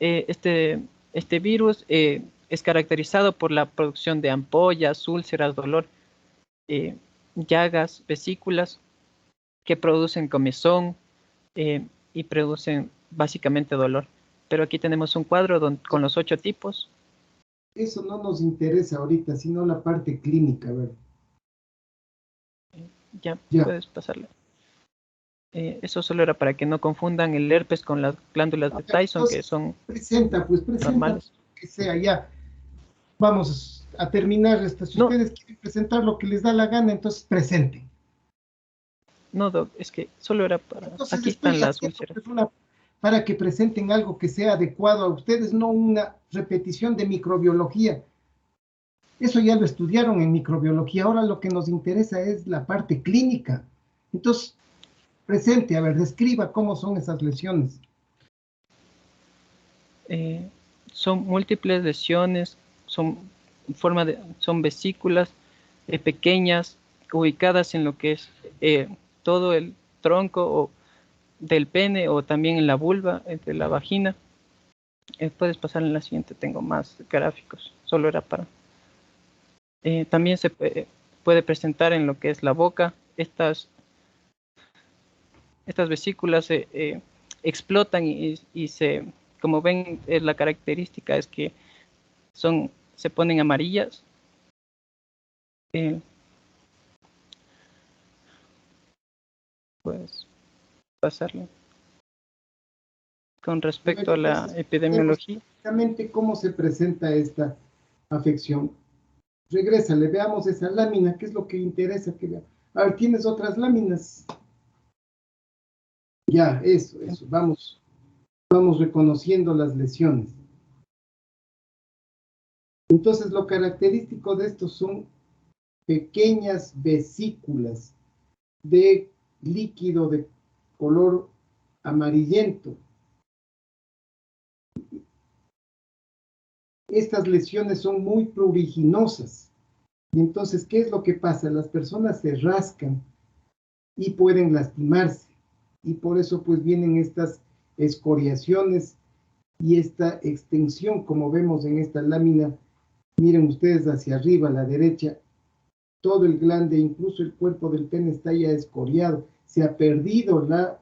este virus es caracterizado por la producción de ampollas, úlceras, dolor, llagas, vesículas que producen comezón y producen básicamente dolor. Pero aquí tenemos un cuadro con los 8 tipos. Eso no nos interesa ahorita, sino la parte clínica, a ver. Ya. Puedes pasarle. Eso solo era para que no confundan el herpes con las glándulas de Tyson, que son presenta normales. Que sea ya. Vamos a terminar esto. Si ustedes quieren presentar lo que les da la gana, entonces presenten. No, Doc, es que solo era para... Entonces, aquí están las úlceras. Para que presenten algo que sea adecuado a ustedes, no una repetición de microbiología. Eso ya lo estudiaron en microbiología. Ahora lo que nos interesa es la parte clínica. Entonces, presente, a ver, describa cómo son esas lesiones. Son múltiples lesiones, son vesículas pequeñas, ubicadas en lo que es todo el tronco del pene o también en la vulva, entre la vagina. Puedes pasar en la siguiente, tengo más gráficos, solo era para... también se puede presentar en lo que es la boca. Estas vesículas explotan y se, como ven, la característica es que se ponen amarillas. Puedes pasarlo. Con respecto a la epidemiología. ¿Cómo se presenta esta afección? Regrésale, veamos esa lámina, ¿qué es lo que interesa que vea? A ver, ¿tienes otras láminas? Ya, eso, vamos reconociendo las lesiones. Entonces, lo característico de estos son pequeñas vesículas de líquido de color amarillento. Estas lesiones son muy pruriginosas. Y entonces, ¿qué es lo que pasa? Las personas se rascan y pueden lastimarse. Y por eso, pues, vienen estas escoriaciones y esta extensión, como vemos en esta lámina. Miren ustedes hacia arriba, a la derecha, todo el glande, incluso el cuerpo del pene está ya escoriado. Se ha perdido la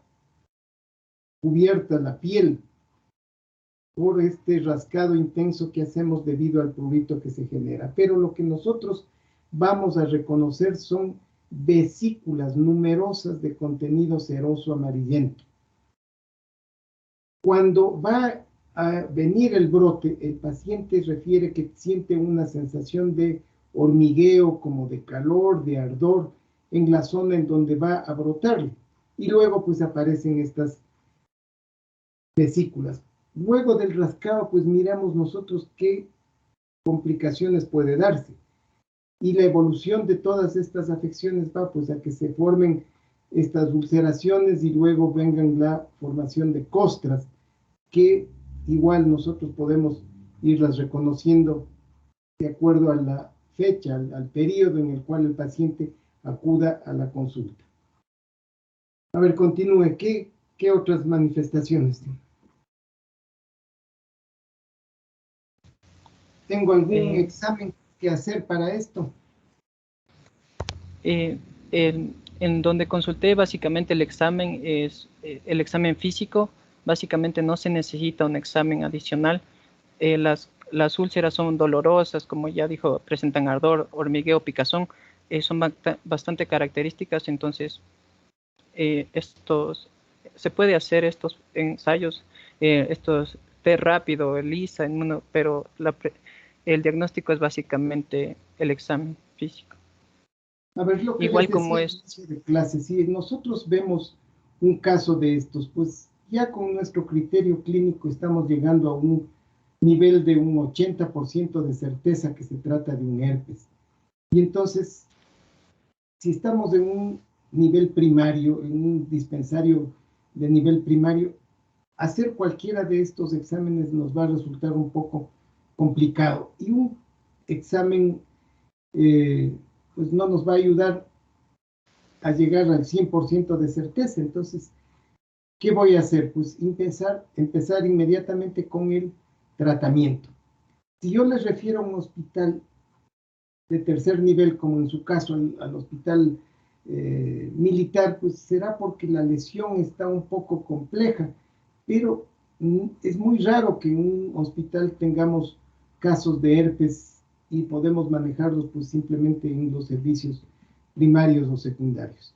cubierta, la piel, por este rascado intenso que hacemos debido al prurito que se genera. Pero lo que nosotros vamos a reconocer son vesículas numerosas de contenido ceroso amarillento. Cuando va a venir el brote, el paciente refiere que siente una sensación de hormigueo, como de calor, de ardor, en la zona en donde va a brotarle. Y luego pues aparecen estas vesículas. Luego del rascado pues miramos nosotros qué complicaciones puede darse. Y la evolución de todas estas afecciones va pues a que se formen estas ulceraciones y luego vengan la formación de costras, que igual nosotros podemos irlas reconociendo de acuerdo a la fecha, al periodo en el cual el paciente acuda a la consulta. A ver, continúe. ¿Qué otras manifestaciones tiene? ¿Tengo algún examen que hacer para esto? En donde consulté, básicamente el examen es el examen físico. Básicamente no se necesita un examen adicional. Las úlceras son dolorosas, como ya dijo, presentan ardor, hormigueo, picazón. Son bastante características, entonces se puede hacer estos ensayos, estos test rápido, ELISA, pero el diagnóstico es básicamente el examen físico. A ver, lo que igual les como decía de clase, si nosotros vemos un caso de estos, pues ya con nuestro criterio clínico estamos llegando a un nivel de un 80% de certeza que se trata de un herpes. Y entonces, si estamos en un nivel primario, en un dispensario de nivel primario, hacer cualquiera de estos exámenes nos va a resultar un poco complicado. Y un examen pues no nos va a ayudar a llegar al 100% de certeza. Entonces, ¿qué voy a hacer? Pues empezar inmediatamente con el tratamiento. Si yo les refiero a un hospital de tercer nivel, como en su caso al hospital militar, pues será porque la lesión está un poco compleja, pero es muy raro que en un hospital tengamos casos de herpes y podemos manejarlos pues simplemente en los servicios primarios o secundarios.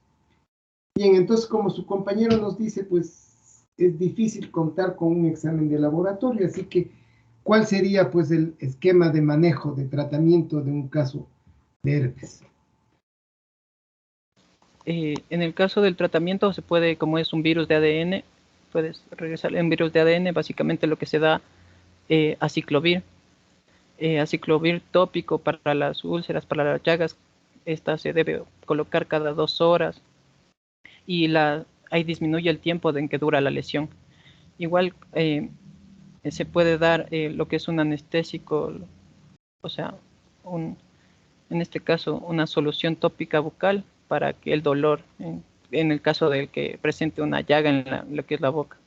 Bien, entonces como su compañero nos dice, pues es difícil contar con un examen de laboratorio, así que ¿cuál sería pues el esquema de manejo, de tratamiento de un caso de herpes? En el caso del tratamiento se puede, como es un virus de ADN, puedes regresar en virus de ADN, básicamente lo que se da aciclovir. Aciclovir tópico para las úlceras, para las llagas. Esta se debe colocar cada 2 horas y ahí disminuye el tiempo en que dura la lesión. Igual se puede dar lo que es un anestésico, o sea, en este caso una solución tópica bucal para que el dolor, en el caso del que presente una llaga en lo que es la boca.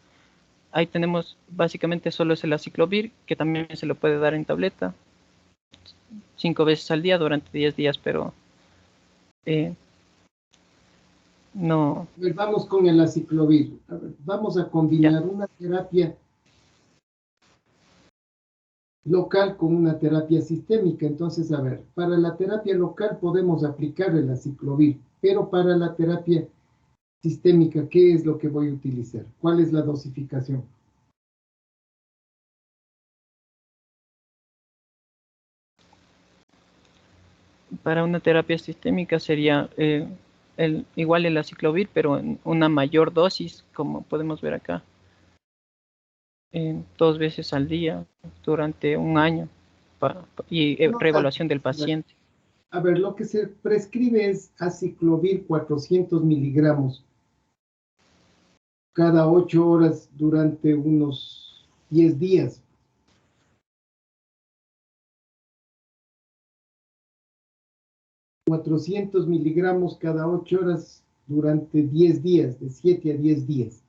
Ahí tenemos básicamente solo es el aciclovir, que también se lo puede dar en tableta 5 veces al día durante 10 días, pero no. A ver, vamos con el aciclovir. A ver, vamos a combinar una terapia local con una terapia sistémica. Entonces, a ver, para la terapia local podemos aplicar el aciclovir, pero para la terapia sistémica, ¿qué es lo que voy a utilizar? ¿Cuál es la dosificación? Para una terapia sistémica sería igual el aciclovir, pero en una mayor dosis, como podemos ver acá, 2 veces al día durante un año y reevaluación del paciente. A ver, lo que se prescribe es aciclovir 400 miligramos cada 8 horas durante unos 10 días. $400 miligramos cada 8 horas durante 10 días, de 7 a 10 días.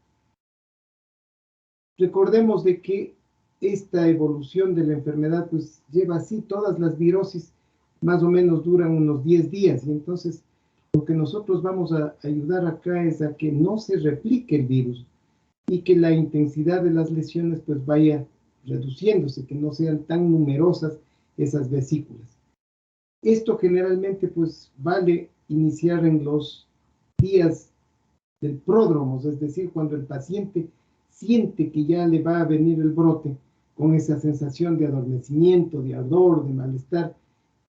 Recordemos de que esta evolución de la enfermedad pues lleva así, todas las virosis más o menos duran unos 10 días y entonces lo que nosotros vamos a ayudar acá es a que no se replique el virus y que la intensidad de las lesiones pues vaya reduciéndose, que no sean tan numerosas esas vesículas. Esto generalmente pues vale iniciar en los días del pródromo, es decir, cuando el paciente siente que ya le va a venir el brote, con esa sensación de adormecimiento, de ardor, de malestar.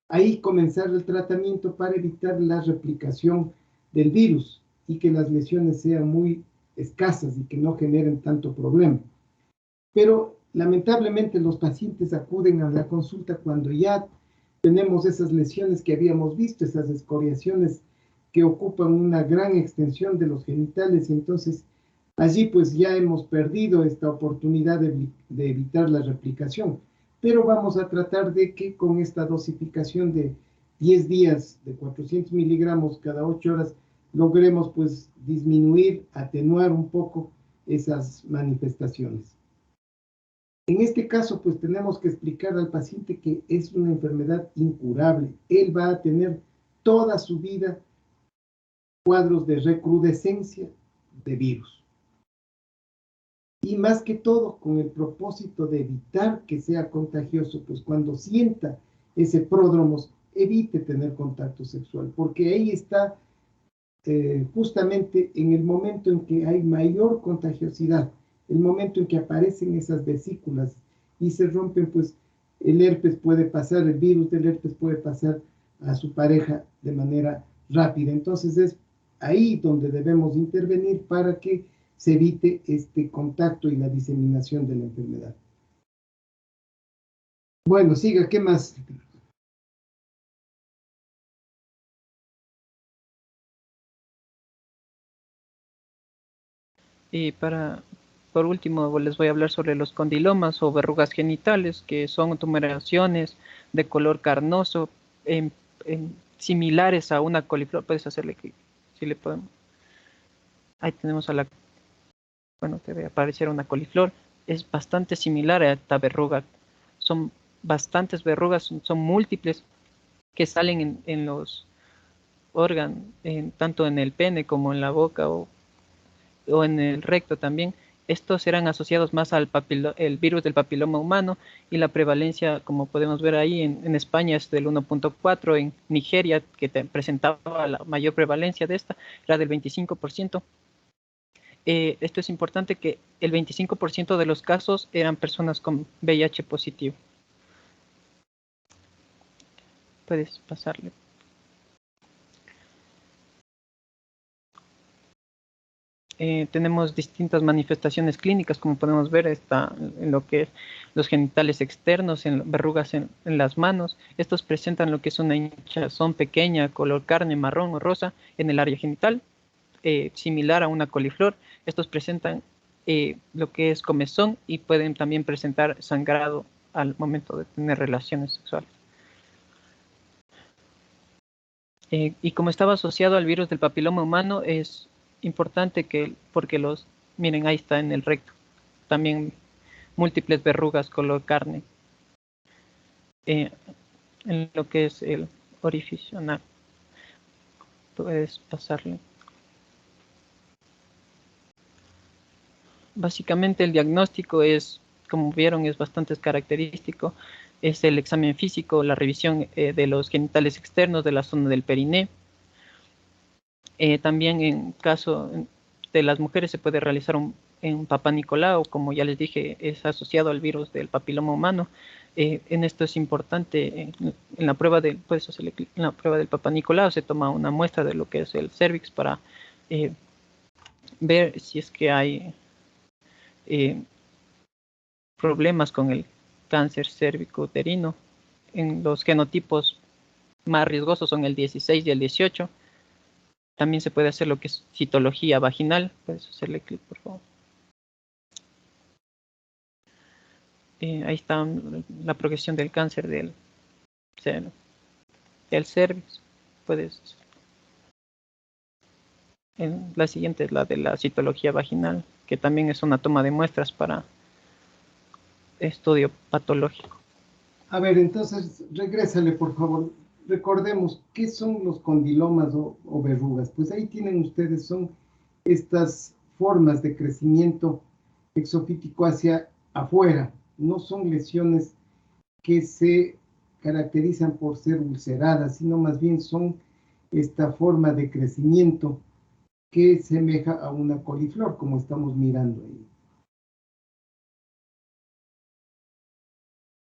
Ahí comenzar el tratamiento para evitar la replicación del virus y que las lesiones sean muy escasas y que no generen tanto problema. Pero lamentablemente los pacientes acuden a la consulta cuando ya tenemos esas lesiones que habíamos visto, esas escoriaciones que ocupan una gran extensión de los genitales, y entonces allí pues ya hemos perdido esta oportunidad de evitar la replicación. Pero vamos a tratar de que con esta dosificación de 10 días de 400 miligramos cada 8 horas logremos pues disminuir, atenuar un poco esas manifestaciones. En este caso, pues tenemos que explicar al paciente que es una enfermedad incurable. Él va a tener toda su vida cuadros de recrudescencia de virus. Y más que todo, con el propósito de evitar que sea contagioso, pues cuando sienta ese pródromos, evite tener contacto sexual, porque ahí está justamente en el momento en que hay mayor contagiosidad, el momento en que aparecen esas vesículas y se rompen, pues el herpes puede pasar, el virus del herpes puede pasar a su pareja de manera rápida. Entonces es ahí donde debemos intervenir para que se evite este contacto y la diseminación de la enfermedad. Bueno, siga, ¿qué más? Y por último, les voy a hablar sobre los condilomas o verrugas genitales, que son tumoraciones de color carnoso, similares a una coliflor. Puedes hacerle clic, si le podemos. Ahí tenemos bueno, te debe aparecer una coliflor. Es bastante similar a esta verruga. Son bastantes verrugas, son múltiples, que salen en los órganos, tanto en el pene como en la boca o en el recto también. Estos eran asociados más al el virus del papiloma humano, y la prevalencia, como podemos ver ahí, en España es del 1.4, en Nigeria, que presentaba la mayor prevalencia de esta, era del 25%. Esto es importante, que el 25% de los casos eran personas con VIH positivo. Puedes pasarle. Tenemos distintas manifestaciones clínicas, como podemos ver, está en lo que es los genitales externos, en verrugas en las manos. Estos presentan lo que es una hinchazón pequeña, color carne, marrón o rosa, en el área genital, similar a una coliflor. Estos presentan lo que es comezón y pueden también presentar sangrado al momento de tener relaciones sexuales. Y como estaba asociado al virus del papiloma humano, es importante porque miren, ahí está en el recto, también múltiples verrugas color carne, en lo que es el orificio anal. Puedes pasarle. Básicamente el diagnóstico es, como vieron, es bastante característico. Es el examen físico, la revisión de los genitales externos, de la zona del periné. También en caso de las mujeres se puede realizar un Papá Nicolau, como ya les dije, es asociado al virus del papiloma humano. En esto es importante, en la prueba en la prueba del Papá Nicolau se toma una muestra de lo que es el cervix para ver si es que hay problemas con el cáncer cérvico-uterino. En los genotipos más riesgosos son el 16 y el 18. También se puede hacer lo que es citología vaginal. Puedes hacerle clic, por favor. Ahí está la progresión del cáncer del cervix. La siguiente es la de la citología vaginal, que también es una toma de muestras para estudio patológico. A ver, entonces, regrésale, por favor. Recordemos, ¿qué son los condilomas o verrugas? Pues ahí tienen ustedes, son estas formas de crecimiento exofítico hacia afuera. No son lesiones que se caracterizan por ser ulceradas, sino más bien son esta forma de crecimiento que semeja a una coliflor, como estamos mirando ahí.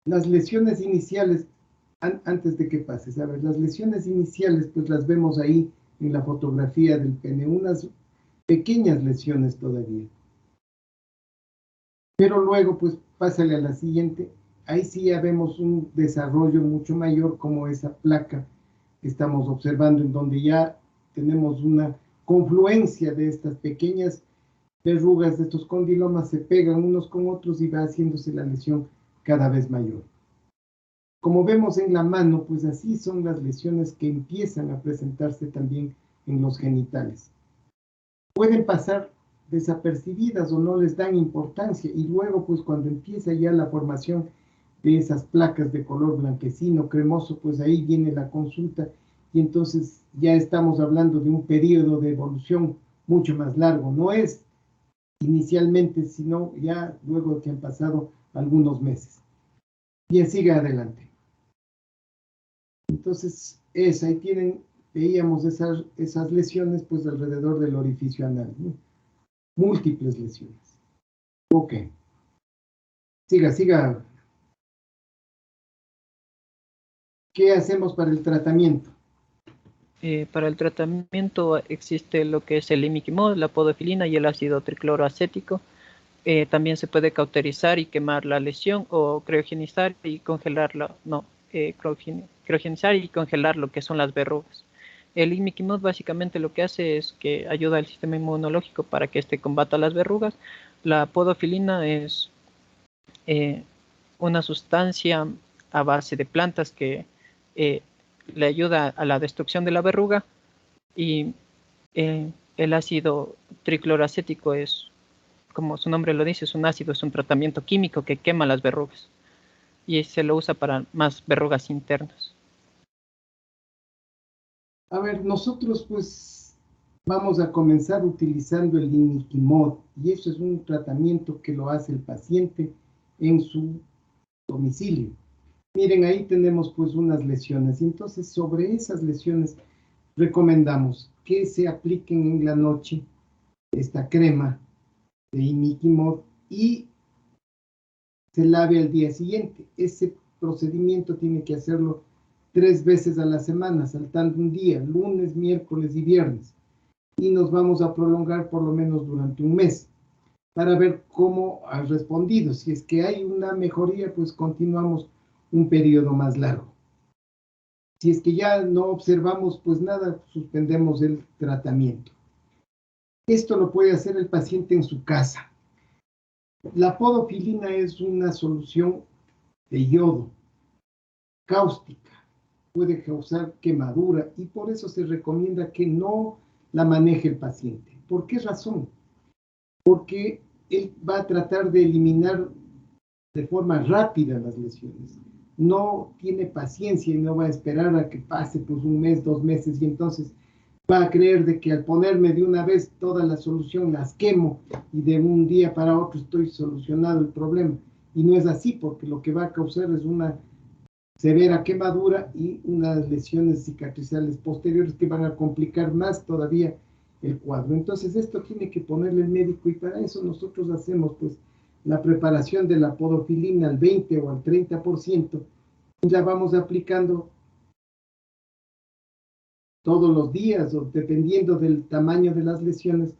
Las lesiones iniciales, antes de que pases, a ver, las lesiones iniciales, pues las vemos ahí en la fotografía del pene, unas pequeñas lesiones todavía. Pero luego, pues, pásale a la siguiente. Ahí sí ya vemos un desarrollo mucho mayor, como esa placa que estamos observando, en donde ya tenemos una confluencia de estas pequeñas verrugas, de estos condilomas, se pegan unos con otros y va haciéndose la lesión cada vez mayor. Como vemos en la mano, pues así son las lesiones que empiezan a presentarse también en los genitales. Pueden pasar desapercibidas o no les dan importancia, y luego pues cuando empieza ya la formación de esas placas de color blanquecino, cremoso, pues ahí viene la consulta y entonces ya estamos hablando de un periodo de evolución mucho más largo. No es inicialmente, sino ya luego que han pasado algunos meses. Bien, siga adelante. Entonces, ahí tienen, veíamos esas lesiones pues alrededor del orificio anal, ¿no? Múltiples lesiones. Ok. Siga. ¿Qué hacemos para el tratamiento? Para el tratamiento existe lo que es el imiquimod, la podofilina y el ácido tricloroacético. También se puede cauterizar y quemar la lesión o criogenizar y congelarla. No, criogenizar y congelar lo que son las verrugas. El imiquimod básicamente lo que hace es que ayuda al sistema inmunológico para que combata las verrugas. La podofilina es una sustancia a base de plantas que le ayuda a la destrucción de la verruga, y el ácido tricloroacético es, como su nombre lo dice, es un ácido, es un tratamiento químico que quema las verrugas y se lo usa para más verrugas internas. A ver, nosotros pues vamos a comenzar utilizando el imiquimod, y eso es un tratamiento que lo hace el paciente en su domicilio. Miren, ahí tenemos pues unas lesiones, y entonces sobre esas lesiones recomendamos que se apliquen en la noche esta crema de imiquimod y se lave al día siguiente. Ese procedimiento tiene que hacerlo 3 veces a la semana, saltando un día, lunes, miércoles y viernes. Y nos vamos a prolongar por lo menos durante un mes para ver cómo ha respondido. Si es que hay una mejoría, pues continuamos un periodo más largo. Si es que ya no observamos, pues nada, suspendemos el tratamiento. Esto lo puede hacer el paciente en su casa. La podofilina es una solución de yodo, cáustica, puede causar quemadura y por eso se recomienda que no la maneje el paciente. ¿Por qué razón? Porque él va a tratar de eliminar de forma rápida las lesiones. No tiene paciencia y no va a esperar a que pase pues un mes, 2 meses, y entonces va a creer de que al ponerme de una vez toda la solución las quemo y de un día para otro estoy solucionado el problema. Y no es así, porque lo que va a causar es una severa quemadura y unas lesiones cicatrizales posteriores que van a complicar más todavía el cuadro. Entonces esto tiene que ponerle el médico, y para eso nosotros hacemos pues la preparación de la podofilina al 20 o al 30% y la vamos aplicando todos los días, o dependiendo del tamaño de las lesiones,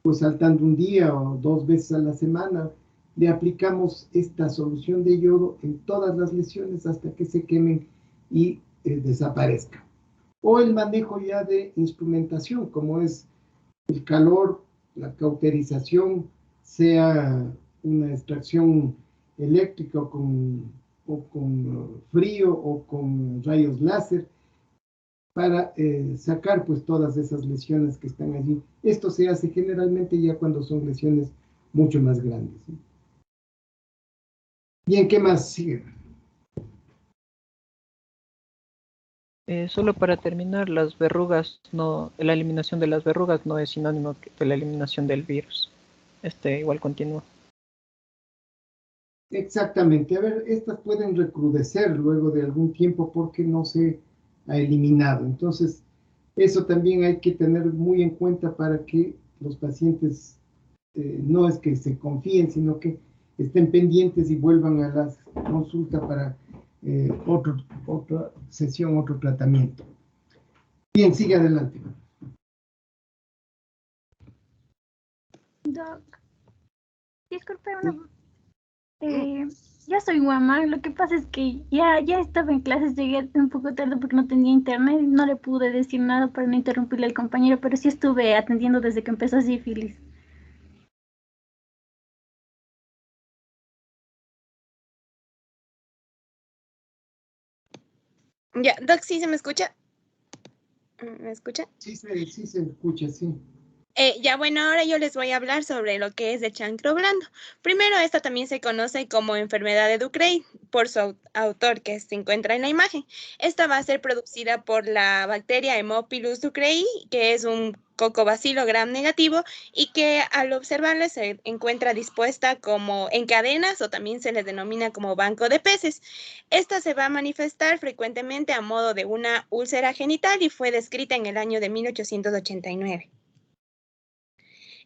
pues saltando un día o 2 veces a la semana, le aplicamos esta solución de yodo en todas las lesiones hasta que se quemen y desaparezcan. O el manejo ya de instrumentación, como es el calor, la cauterización, sea una extracción eléctrica o con frío o con rayos láser, para sacar pues todas esas lesiones que están allí. Esto se hace generalmente ya cuando son lesiones mucho más grandes, ¿sí? Bien, ¿qué más sigue? Solo para terminar, las verrugas no, la eliminación de las verrugas no es sinónimo de la eliminación del virus. Igual continúa. Exactamente. A ver, estas pueden recrudecer luego de algún tiempo porque no se ha eliminado. Entonces, eso también hay que tener muy en cuenta para que los pacientes no es que se confíen, sino que estén pendientes y vuelvan a la consulta para otra sesión, otro tratamiento. Bien, sigue adelante. Doc, disculpe, yo soy Guamán. Lo que pasa es que ya estaba en clases, llegué un poco tarde porque no tenía internet y no le pude decir nada para no interrumpirle al compañero, pero sí estuve atendiendo desde que empezó sífilis. Ya, Doc, ¿sí se me escucha? ¿Me escucha? Sí se escucha, sí. Ya, bueno, ahora yo les voy a hablar sobre lo que es el chancro blando. Primero, esta también se conoce como enfermedad de Ducrey, por su autor que se encuentra en la imagen. Esta va a ser producida por la bacteria Haemophilus ducreyi, que es un cocobacilo gram negativo y que al observarla se encuentra dispuesta como en cadenas o también se les denomina como banco de peces. Esta se va a manifestar frecuentemente a modo de una úlcera genital y fue descrita en el año de 1889.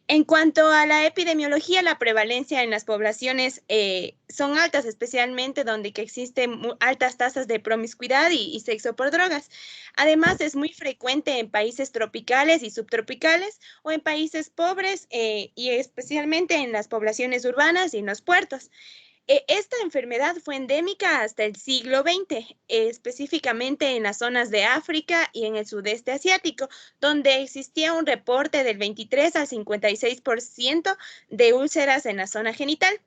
En cuanto a la epidemiología, la prevalencia en las poblaciones son altas, especialmente donde que existen altas tasas de promiscuidad y sexo por drogas. Además, es muy frecuente en países tropicales y subtropicales o en países pobres y especialmente en las poblaciones urbanas y en los puertos. Esta enfermedad fue endémica hasta el siglo XX, específicamente en las zonas de África y en el sudeste asiático, donde existía un reporte del 23 al 56% de úlceras en la zona genital.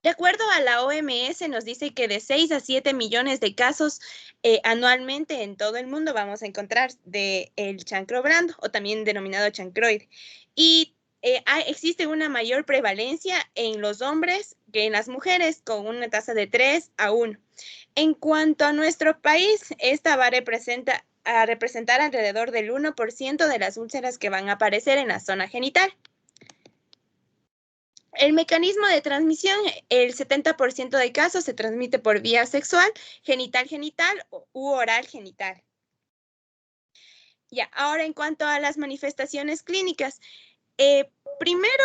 De acuerdo a la OMS, nos dice que de 6 a 7 millones de casos anualmente en todo el mundo vamos a encontrar del chancro blando o también denominado chancroide. Y existe una mayor prevalencia en los hombres que en las mujeres, con una tasa de 3 a 1. En cuanto a nuestro país, esta va a representar alrededor del 1% de las úlceras que van a aparecer en la zona genital. El mecanismo de transmisión, el 70% de casos se transmite por vía sexual, genital-genital u oral-genital. Ya, ahora en cuanto a las manifestaciones clínicas, primero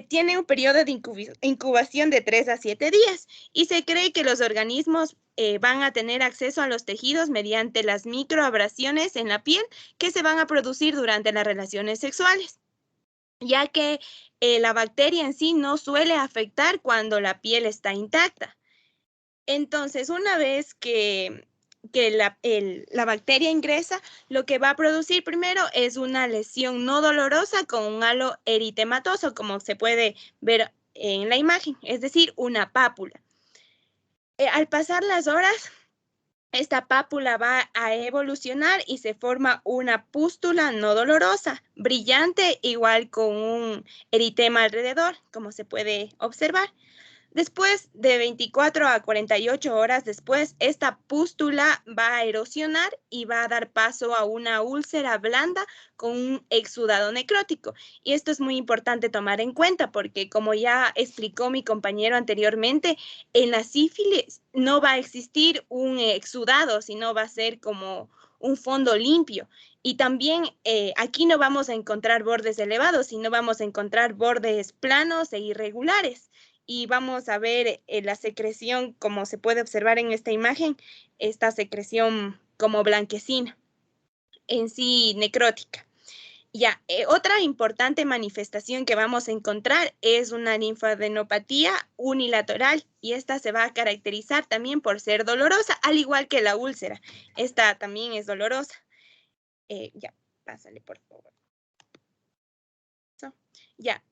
tiene un periodo de incubación de 3 a 7 días y se cree que los organismos van a tener acceso a los tejidos mediante las microabrasiones en la piel que se van a producir durante las relaciones sexuales, ya que la bacteria en sí no suele afectar cuando la piel está intacta. Entonces, una vez que la bacteria ingresa, lo que va a producir primero es una lesión no dolorosa con un halo eritematoso, como se puede ver en la imagen, es decir, una pápula. Al pasar las horas, esta pápula va a evolucionar y se forma una pústula no dolorosa, brillante, igual con un eritema alrededor, como se puede observar. Después de 24 a 48 horas después, esta pústula va a erosionar y va a dar paso a una úlcera blanda con un exudado necrótico. Y esto es muy importante tomar en cuenta porque, como ya explicó mi compañero anteriormente, en la sífilis no va a existir un exudado, sino va a ser como un fondo limpio. Y también aquí no vamos a encontrar bordes elevados, sino vamos a encontrar bordes planos e irregulares. Y vamos a ver la secreción, como se puede observar en esta imagen, esta secreción como blanquecina, en sí necrótica. Ya, otra importante manifestación que vamos a encontrar es una linfadenopatía unilateral y esta se va a caracterizar también por ser dolorosa, al igual que la úlcera. Esta también es dolorosa. Ya, pásale por favor. Ya,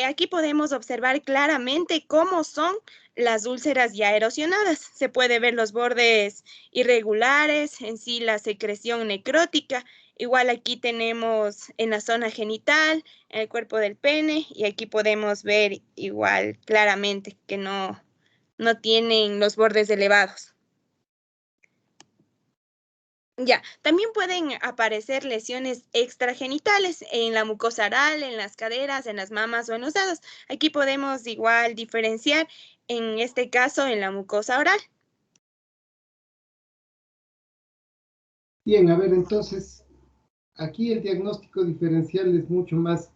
aquí podemos observar claramente cómo son las úlceras ya erosionadas. Se puede ver los bordes irregulares, en sí la secreción necrótica. Igual aquí tenemos en la zona genital, en el cuerpo del pene, y aquí podemos ver igual claramente que no tienen los bordes elevados. Ya, también pueden aparecer lesiones extragenitales en la mucosa oral, en las caderas, en las mamas o en los dedos. Aquí podemos igual diferenciar, en este caso, en la mucosa oral. Bien, a ver, entonces, aquí el diagnóstico diferencial es mucho más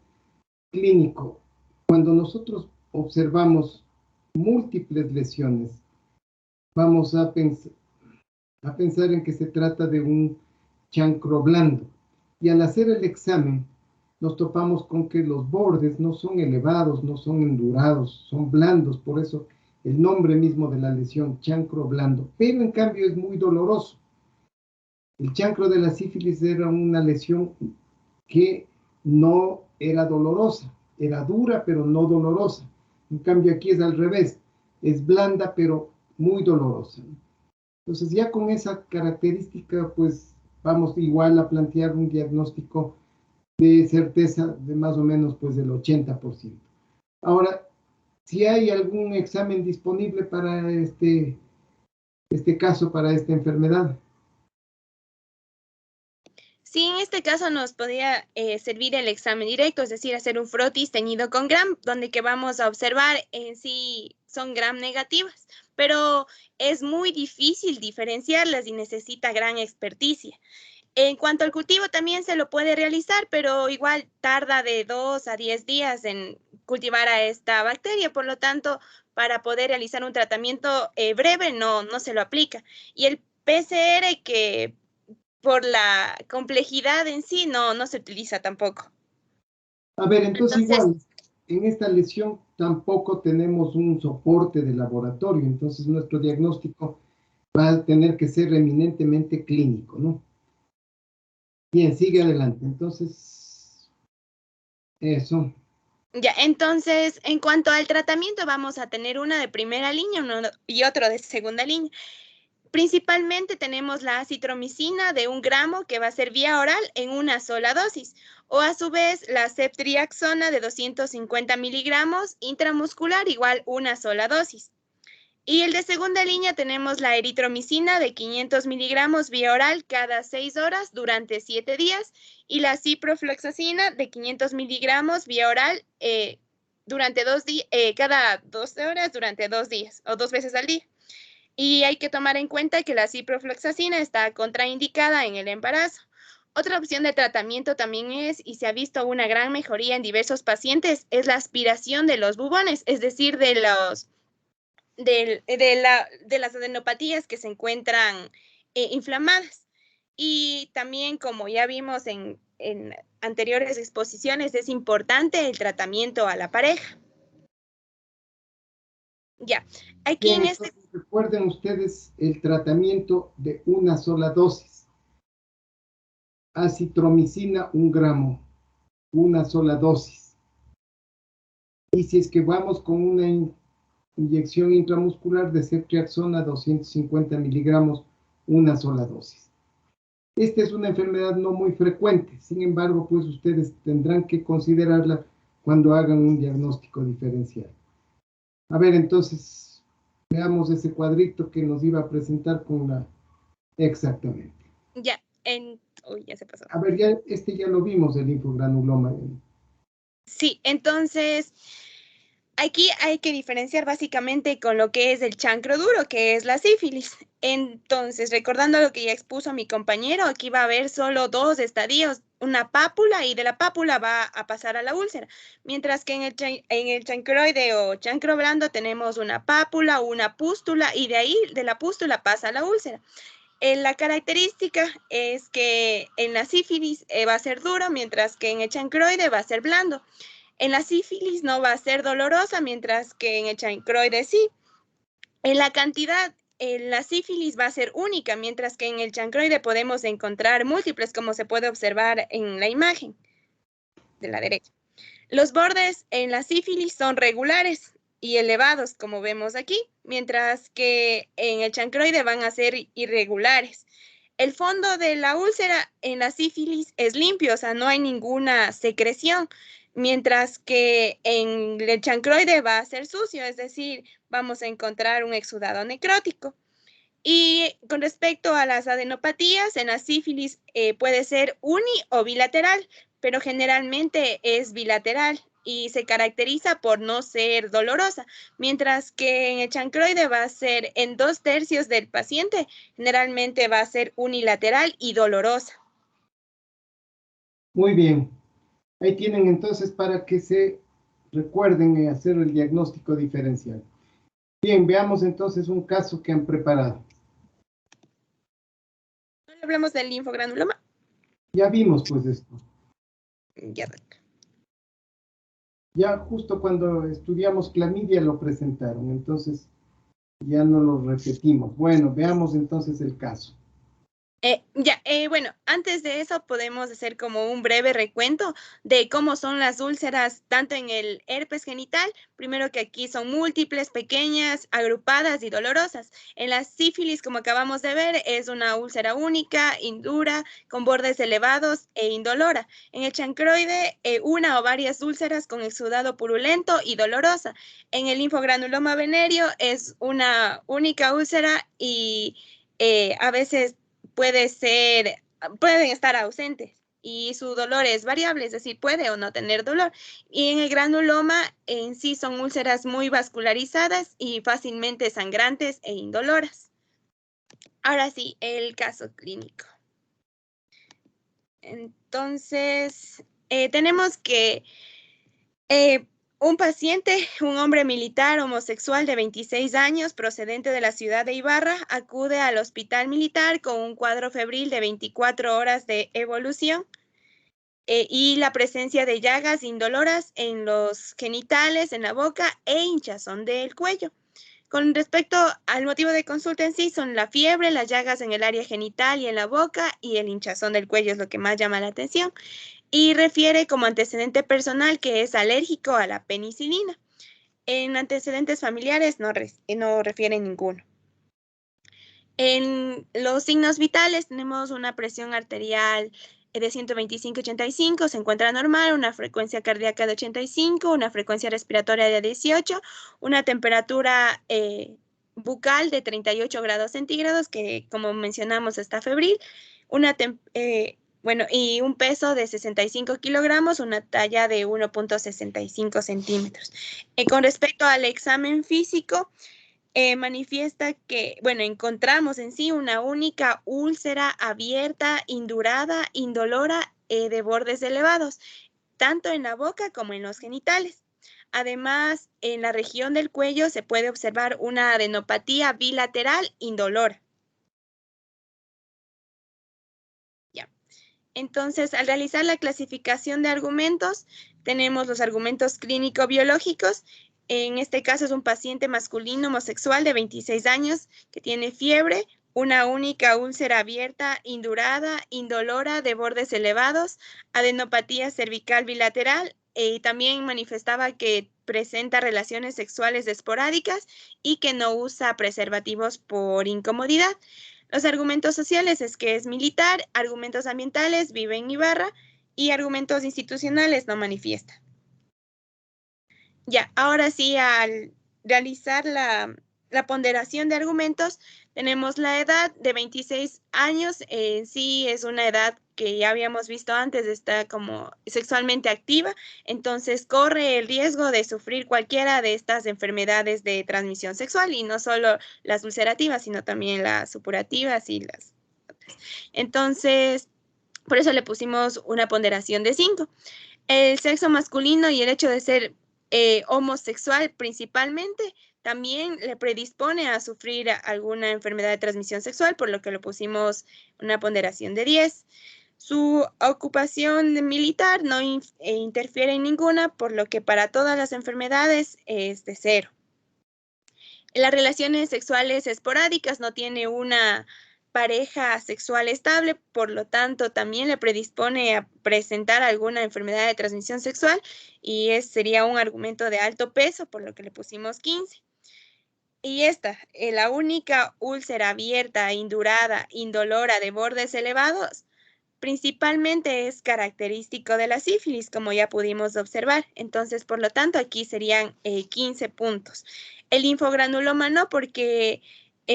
clínico. Cuando nosotros observamos múltiples lesiones, vamos a pensar en que se trata de un chancro blando. Y al hacer el examen, nos topamos con que los bordes no son elevados, no son endurados, son blandos, por eso el nombre mismo de la lesión, chancro blando, pero en cambio es muy doloroso. El chancro de la sífilis era una lesión que no era dolorosa, era dura pero no dolorosa. En cambio aquí es al revés, es blanda pero muy dolorosa. Entonces ya con esa característica pues vamos igual a plantear un diagnóstico de certeza de más o menos pues del 80%. Ahora, si hay algún examen disponible para este caso, para esta enfermedad. Sí, en este caso nos podría servir el examen directo, es decir, hacer un frotis teñido con Gram, donde que vamos a observar en sí son Gram negativas, pero es muy difícil diferenciarlas y necesita gran experticia. En cuanto al cultivo, también se lo puede realizar, pero igual tarda de 2 a 10 días en cultivar a esta bacteria, por lo tanto, para poder realizar un tratamiento breve no se lo aplica. Y el PCR que por la complejidad en sí no se utiliza tampoco. A ver, entonces Entonces, igual, en esta lesión tampoco tenemos un soporte de laboratorio, entonces nuestro diagnóstico va a tener que ser eminentemente clínico, ¿no? Bien, sigue adelante. Entonces, eso. ya, entonces, en cuanto al tratamiento, vamos a tener una de primera línea y otro de segunda línea. Principalmente tenemos la acitromicina de 1 gramo que va a ser vía oral en una sola dosis, o a su vez la ceftriaxona de 250 miligramos intramuscular igual una sola dosis. Y el de segunda línea tenemos la eritromicina de 500 miligramos vía oral cada 6 horas durante 7 días y la ciprofloxacina de 500 miligramos vía oral durante cada 12 horas durante 2 días o 2 veces al día. Y hay que tomar en cuenta que la ciprofloxacina está contraindicada en el embarazo. Otra opción de tratamiento también es, y se ha visto una gran mejoría en diversos pacientes, es la aspiración de los bubones, es decir, de las adenopatías que se encuentran inflamadas. Y también, como ya vimos en anteriores exposiciones, es importante el tratamiento a la pareja. Ya, aquí Bien, en este... entonces recuerden ustedes el tratamiento de una sola dosis. Acitromicina 1 gramo, una sola dosis. Y si es que vamos con una inyección intramuscular de ceftriaxona 250 miligramos, una sola dosis. Esta es una enfermedad no muy frecuente, sin embargo, pues ustedes tendrán que considerarla cuando hagan un diagnóstico diferencial. A ver, entonces, veamos ese cuadrito que nos iba a presentar con la... Exactamente. Ya, uy, ya se pasó. A ver, ya lo vimos, el linfogranuloma. Sí, entonces aquí hay que diferenciar básicamente con lo que es el chancro duro, que es la sífilis. Entonces, recordando lo que ya expuso mi compañero, aquí va a haber solo 2 estadios, una pápula y de la pápula va a pasar a la úlcera, mientras que en el chancroide o chancro blando tenemos una pápula, una pústula y de ahí de la pústula pasa a la úlcera. La característica es que en la sífilis va a ser duro, mientras que en el chancroide va a ser blando. En la sífilis no va a ser dolorosa, mientras que en el chancroide sí. En la cantidad, la sífilis va a ser única, mientras que en el chancroide podemos encontrar múltiples, como se puede observar en la imagen de la derecha. Los bordes en la sífilis son regulares y elevados, como vemos aquí, mientras que en el chancroide van a ser irregulares. El fondo de la úlcera en la sífilis es limpio, o sea, no hay ninguna secreción, mientras que en el chancroide va a ser sucio, es decir, vamos a encontrar un exudado necrótico. Y con respecto a las adenopatías, en la sífilis puede ser o bilateral, pero generalmente es bilateral y se caracteriza por no ser dolorosa, mientras que en el chancroide va a ser en 2/3 del paciente, generalmente va a ser unilateral y dolorosa. Muy bien. Ahí tienen entonces para que se recuerden hacer el diagnóstico diferencial. Bien, veamos entonces un caso que han preparado. Hablamos del linfogranuloma. Ya vimos pues esto. Ya. Ya justo cuando estudiamos clamidia lo presentaron, entonces ya no lo repetimos. Bueno, veamos entonces el caso. Bueno, antes de eso podemos hacer como un breve recuento de cómo son las úlceras tanto en el herpes genital, primero que aquí son múltiples, pequeñas, agrupadas y dolorosas. En la sífilis, como acabamos de ver, es una úlcera única, indura, con bordes elevados e indolora. En el chancroide, una o varias úlceras con exudado purulento y dolorosa. En el linfogranuloma venéreo es una única úlcera y a veces pueden estar ausentes y su dolor es variable, es decir, puede o no tener dolor. Y en el granuloma en sí son úlceras muy vascularizadas y fácilmente sangrantes e indoloras. Ahora sí, el caso clínico. Entonces, tenemos que un paciente, un hombre militar homosexual de 26 años, procedente de la ciudad de Ibarra, acude al hospital militar con un cuadro febril de 24 horas de evolución y la presencia de llagas indoloras en los genitales, en la boca e hinchazón del cuello. Con respecto al motivo de consulta en sí, son la fiebre, las llagas en el área genital y en la boca y el hinchazón del cuello es lo que más llama la atención. Y refiere como antecedente personal que es alérgico a la penicilina. En antecedentes familiares no refiere ninguno. En los signos vitales tenemos una presión arterial de 125/85, se encuentra normal, una frecuencia cardíaca de 85, una frecuencia respiratoria de 18, una temperatura bucal de 38 grados centígrados, que como mencionamos está febril, y un peso de 65 kilogramos, una talla de 1.65 centímetros. Con respecto al examen físico, manifiesta que, encontramos en sí una única úlcera abierta, indurada, indolora, de bordes elevados, tanto en la boca como en los genitales. Además, en la región del cuello se puede observar una adenopatía bilateral indolora. Entonces, al realizar la clasificación de argumentos, tenemos los argumentos clínico-biológicos. En este caso es un paciente masculino homosexual de 26 años que tiene fiebre, una única úlcera abierta, indurada, indolora, de bordes elevados, adenopatía cervical bilateral y también manifestaba que presenta relaciones sexuales esporádicas y que no usa preservativos por incomodidad. Los argumentos sociales es que es militar, argumentos ambientales, vive en Ibarra y argumentos institucionales no manifiesta. Ya, ahora sí, al realizar la ponderación de argumentos, tenemos la edad de 26 años, sí es una edad que ya habíamos visto antes, está como sexualmente activa, entonces corre el riesgo de sufrir cualquiera de estas enfermedades de transmisión sexual y no solo las ulcerativas, sino también las supurativas y las otras. Entonces, por eso le pusimos una ponderación de 5. El sexo masculino y el hecho de ser homosexual principalmente también le predispone a sufrir alguna enfermedad de transmisión sexual, por lo que le pusimos una ponderación de 10. Su ocupación militar no interfiere en ninguna, por lo que para todas las enfermedades es de 0. Las relaciones sexuales esporádicas no tiene una pareja sexual estable, por lo tanto también le predispone a presentar alguna enfermedad de transmisión sexual y sería un argumento de alto peso, por lo que le pusimos 15. Y la única úlcera abierta, indurada, indolora, de bordes elevados, principalmente es característico de la sífilis, como ya pudimos observar. Entonces, por lo tanto, aquí serían 15 puntos. El linfogranuloma no, porque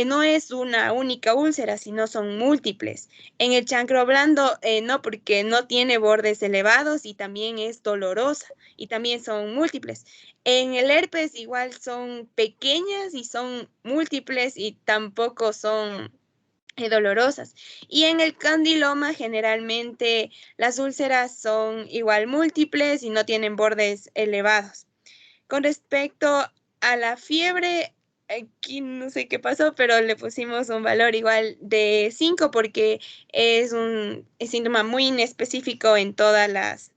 no es una única úlcera, sino son múltiples. En el chancro blando no, porque no tiene bordes elevados y también es dolorosa y también son múltiples. En el herpes igual son pequeñas y son múltiples y tampoco son dolorosas. Y en el condiloma generalmente las úlceras son igual múltiples y no tienen bordes elevados. Con respecto a la fiebre, aquí no sé qué pasó, pero le pusimos un valor igual de 5 porque es un síntoma muy inespecífico en todas las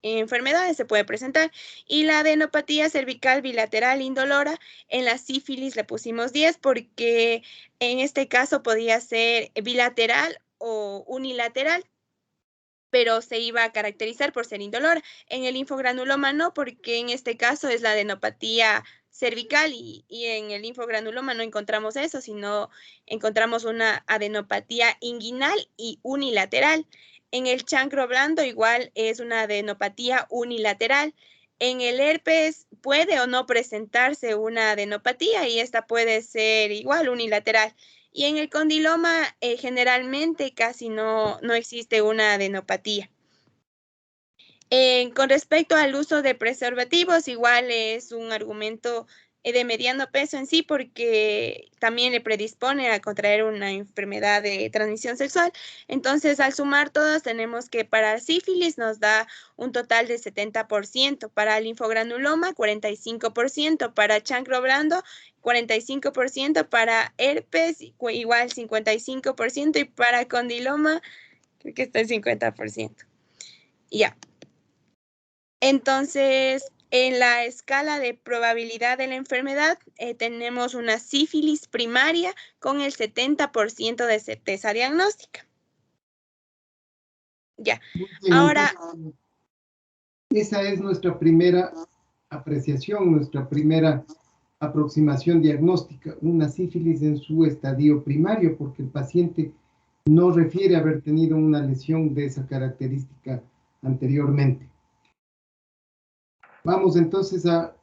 enfermedades se puede presentar. Y la adenopatía cervical bilateral indolora, en la sífilis le pusimos 10 porque en este caso podía ser bilateral o unilateral, pero se iba a caracterizar por ser indolora. En el linfogranuloma no, porque en este caso es la adenopatía cervical y en el linfogranuloma no encontramos eso, sino encontramos una adenopatía inguinal y unilateral. En el chancro blando igual es una adenopatía unilateral. En el herpes puede o no presentarse una adenopatía y esta puede ser igual unilateral. Y en el condiloma generalmente casi no existe una adenopatía. Con respecto al uso de preservativos, igual es un argumento de mediano peso en sí porque también le predispone a contraer una enfermedad de transmisión sexual. Entonces, al sumar todos, tenemos que para sífilis nos da un total de 70%, para linfogranuloma 45%, para chancro blando 45%, para herpes igual 55% y para condiloma creo que está el 50%. Ya. Entonces, en la escala de probabilidad de la enfermedad, tenemos una sífilis primaria con el 70% de certeza diagnóstica. Ya, Muy bien, ahora... entonces, esa es nuestra primera apreciación, nuestra primera aproximación diagnóstica, una sífilis en su estadio primario, porque el paciente no refiere haber tenido una lesión de esa característica anteriormente. Vamos entonces a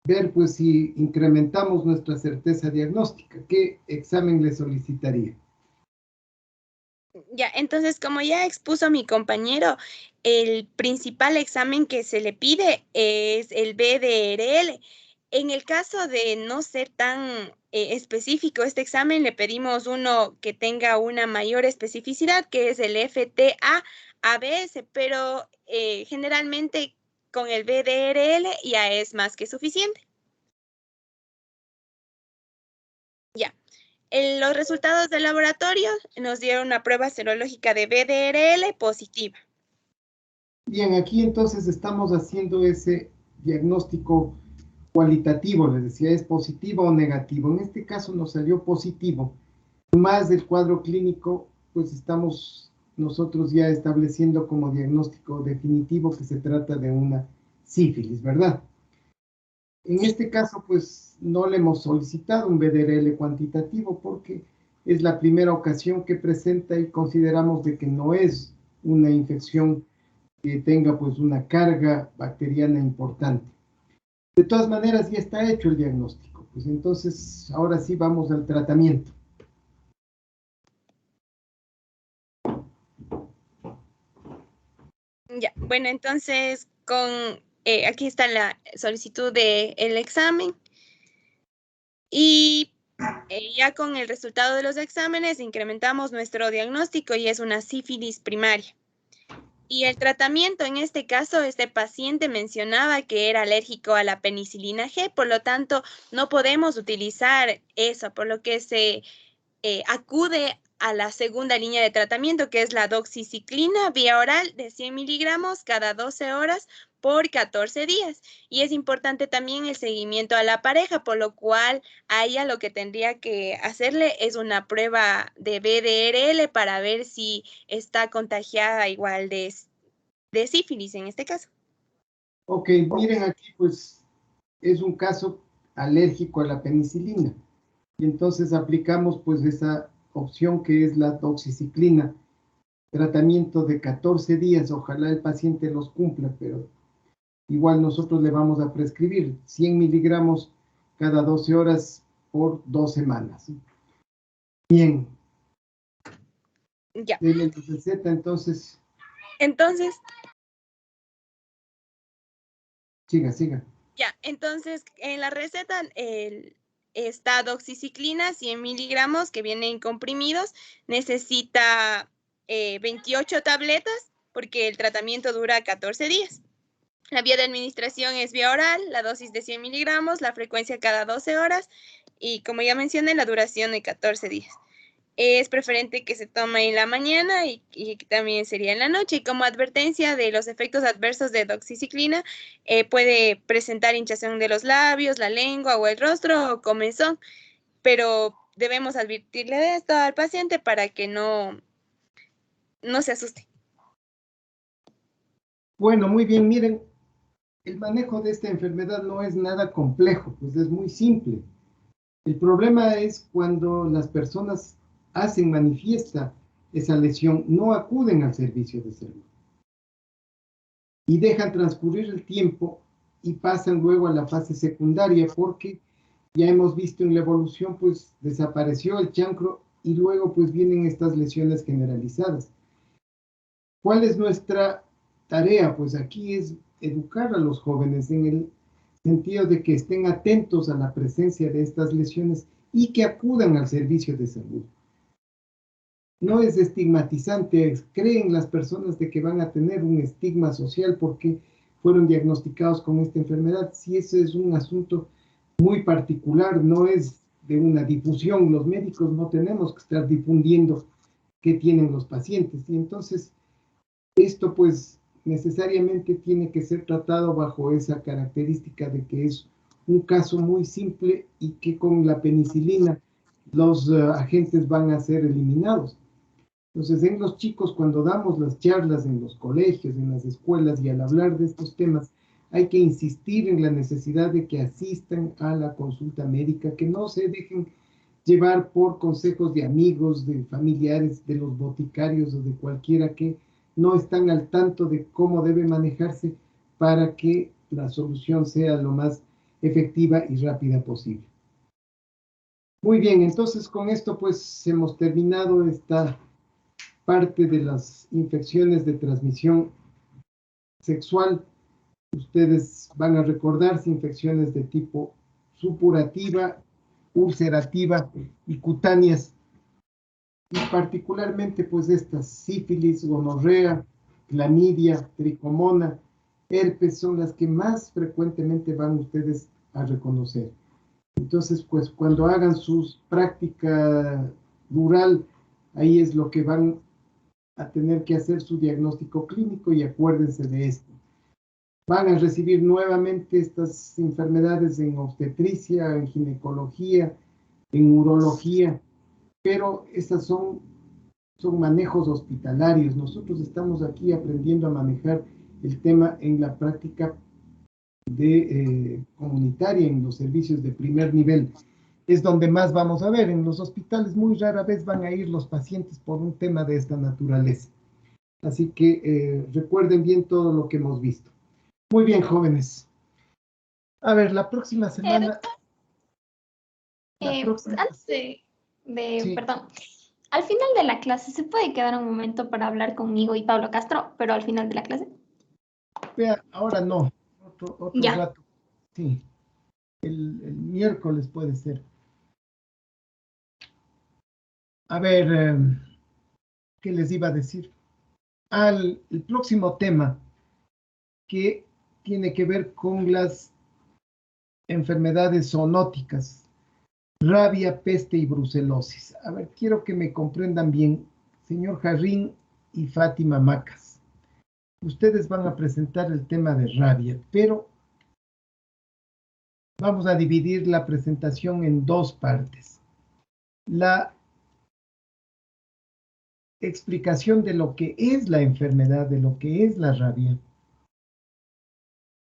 ver pues si incrementamos nuestra certeza diagnóstica. ¿Qué examen le solicitaría? Ya, entonces, como ya expuso mi compañero, el principal examen que se le pide es el BDRL. En el caso de no ser tan específico este examen, le pedimos uno que tenga una mayor especificidad, que es el FTA-ABS, pero generalmente con el BDRL ya es más que suficiente. Ya. Los resultados del laboratorio nos dieron una prueba serológica de BDRL positiva. Bien, aquí entonces estamos haciendo ese diagnóstico cualitativo, les decía, ¿es positivo o negativo? En este caso nos salió positivo. Más del cuadro clínico, pues estamos nosotros ya estableciendo como diagnóstico definitivo que se trata de una sífilis, ¿verdad? En este caso, pues no le hemos solicitado un BDRL cuantitativo porque es la primera ocasión que presenta y consideramos de que no es una infección que tenga pues una carga bacteriana importante. De todas maneras, ya está hecho el diagnóstico. Pues entonces, ahora sí vamos al tratamiento. Ya, bueno, entonces aquí está la solicitud del examen y ya con el resultado de los exámenes incrementamos nuestro diagnóstico y es una sífilis primaria. Y el tratamiento, en este caso, este paciente mencionaba que era alérgico a la penicilina G, por lo tanto, no podemos utilizar eso, por lo que se acude a la segunda línea de tratamiento, que es la doxiciclina vía oral de 100 miligramos cada 12 horas por 14 días. Y es importante también el seguimiento a la pareja, por lo cual a ella lo que tendría que hacerle es una prueba de BDRL para ver si está contagiada igual de sífilis en este caso. Ok, miren aquí, pues es un caso alérgico a la penicilina. Y entonces aplicamos pues esa opción que es la doxiciclina. Tratamiento de 14 días, ojalá el paciente los cumpla, pero igual nosotros le vamos a prescribir 100 miligramos cada 12 horas por 2 semanas. Bien. Ya. De la receta, entonces. Entonces. Siga. Ya, entonces en la receta está doxiciclina 100 miligramos que vienen comprimidos. Necesita 28 tabletas porque el tratamiento dura 14 días. La vía de administración es vía oral, la dosis de 100 miligramos, la frecuencia cada 12 horas y, como ya mencioné, la duración de 14 días. Es preferente que se tome en la mañana y también sería en la noche. Y como advertencia de los efectos adversos de doxiciclina, puede presentar hinchazón de los labios, la lengua o el rostro o comezón, pero debemos advertirle de esto al paciente para que no se asuste. Bueno, muy bien, miren, el manejo de esta enfermedad no es nada complejo, pues es muy simple. El problema es cuando las personas hacen manifiesta esa lesión, no acuden al servicio de salud y dejan transcurrir el tiempo y pasan luego a la fase secundaria, porque ya hemos visto en la evolución, pues desapareció el chancro y luego pues vienen estas lesiones generalizadas. ¿Cuál es nuestra tarea? Pues aquí es educar a los jóvenes en el sentido de que estén atentos a la presencia de estas lesiones y que acudan al servicio de salud. No es estigmatizante, creen las personas de que van a tener un estigma social porque fueron diagnosticados con esta enfermedad. Si ese es un asunto muy particular, no es de una difusión, los médicos no tenemos que estar difundiendo qué tienen los pacientes, y entonces esto pues necesariamente tiene que ser tratado bajo esa característica de que es un caso muy simple y que con la penicilina los agentes van a ser eliminados. Entonces, en los chicos, cuando damos las charlas en los colegios, en las escuelas, y al hablar de estos temas, hay que insistir en la necesidad de que asistan a la consulta médica, que no se dejen llevar por consejos de amigos, de familiares, de los boticarios o de cualquiera que no están al tanto de cómo debe manejarse para que la solución sea lo más efectiva y rápida posible. Muy bien, entonces con esto pues hemos terminado esta parte de las infecciones de transmisión sexual. Ustedes van a recordarse infecciones de tipo supurativa, ulcerativa y cutáneas, y particularmente pues estas sífilis, gonorrea, clamidia, tricomona, herpes son las que más frecuentemente van ustedes a reconocer. Entonces pues cuando hagan sus práctica rural, ahí es lo que van a tener que hacer su diagnóstico clínico, y acuérdense de esto. Van a recibir nuevamente estas enfermedades en obstetricia, en ginecología, en urología, pero esas son manejos hospitalarios. Nosotros estamos aquí aprendiendo a manejar el tema en la práctica comunitaria, en los servicios de primer nivel. Es donde más vamos a ver. En los hospitales muy rara vez van a ir los pacientes por un tema de esta naturaleza. Así que recuerden bien todo lo que hemos visto. Muy bien, jóvenes. A ver, la próxima semana... Antes Sí. perdón, al final de la clase, ¿se puede quedar un momento para hablar conmigo y Pablo Castro, pero al final de la clase? Vea, ahora no, otro Ya. rato. Sí, el miércoles puede ser. A ver, ¿qué les iba a decir? El próximo tema, que tiene que ver con las enfermedades zoonóticas, rabia, peste y brucelosis. A ver, quiero que me comprendan bien, señor Jarrín y Fátima Macas. Ustedes van a presentar el tema de rabia, pero vamos a dividir la presentación en dos partes. La explicación de lo que es la enfermedad, de lo que es la rabia,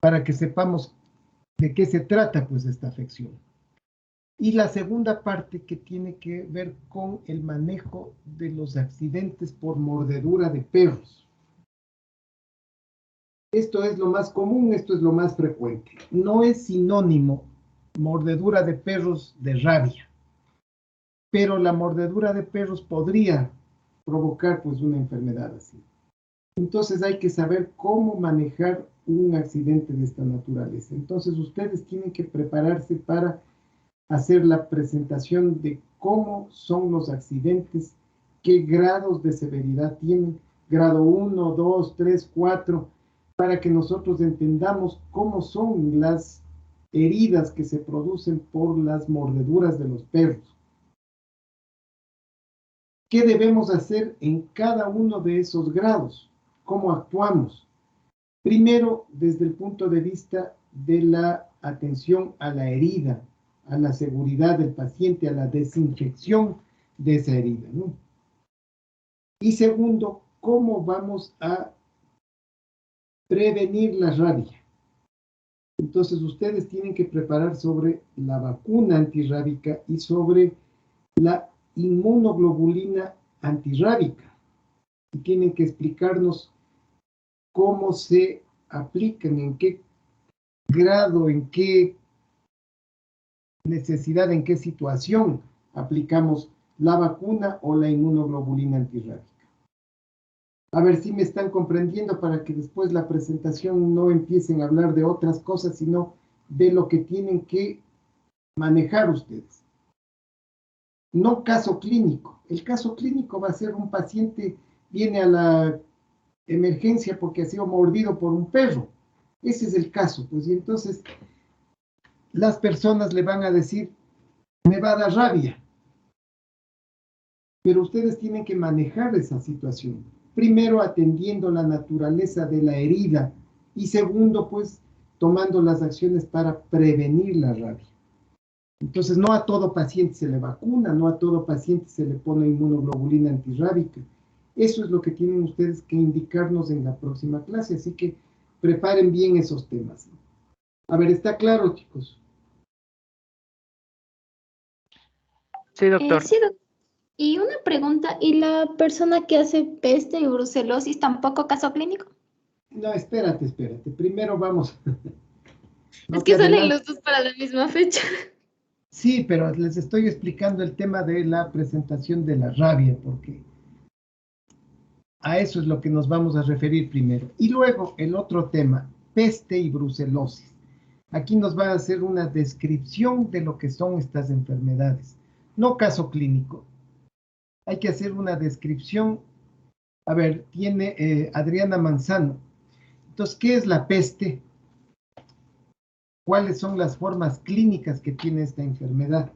para que sepamos de qué se trata pues esta afección. Y la segunda parte, que tiene que ver con el manejo de los accidentes por mordedura de perros. Esto es lo más común, esto es lo más frecuente. No es sinónimo mordedura de perros de rabia, pero la mordedura de perros podría provocar pues una enfermedad así. Entonces hay que saber cómo manejar un accidente de esta naturaleza. Entonces ustedes tienen que prepararse para hacer la presentación de cómo son los accidentes, qué grados de severidad tienen, grado 1, 2, 3, 4, para que nosotros entendamos cómo son las heridas que se producen por las mordeduras de los perros. ¿Qué debemos hacer en cada uno de esos grados? ¿Cómo actuamos? Primero, desde el punto de vista de la atención a la herida, a la seguridad del paciente, a la desinfección de esa herida, ¿no? Y segundo, ¿cómo vamos a prevenir la rabia? Entonces, ustedes tienen que preparar sobre la vacuna antirrábica y sobre la inmunoglobulina antirrábica. Y tienen que explicarnos cómo se aplican, en qué grado, en qué necesidad, en qué situación aplicamos la vacuna o la inmunoglobulina antirrábica. A ver si me están comprendiendo para que después la presentación no empiecen a hablar de otras cosas, sino de lo que tienen que manejar ustedes. No caso clínico. El caso clínico va a ser un paciente viene a la emergencia porque ha sido mordido por un perro. Ese es el caso, pues, y entonces las personas le van a decir, me va a dar rabia. Pero ustedes tienen que manejar esa situación. Primero, atendiendo la naturaleza de la herida y segundo, pues, tomando las acciones para prevenir la rabia. Entonces, no a todo paciente se le vacuna, no a todo paciente se le pone inmunoglobulina antirrábica. Eso es lo que tienen ustedes que indicarnos en la próxima clase, así que preparen bien esos temas. A ver, ¿está claro, chicos? Sí, doctor. Sí, y una pregunta, ¿y la persona que hace peste y brucelosis tampoco caso clínico? No, espérate. Primero vamos. No Es te que salen adelantes. los dos para la misma fecha. Sí, pero les estoy explicando el tema de la presentación de la rabia, porque a eso es lo que nos vamos a referir primero. Y luego el otro tema, peste y brucelosis. Aquí nos va a hacer una descripción de lo que son estas enfermedades. No caso clínico. Hay que hacer una descripción. A ver, tiene Adriana Manzano. Entonces, ¿qué es la peste? ¿Cuáles son las formas clínicas que tiene esta enfermedad?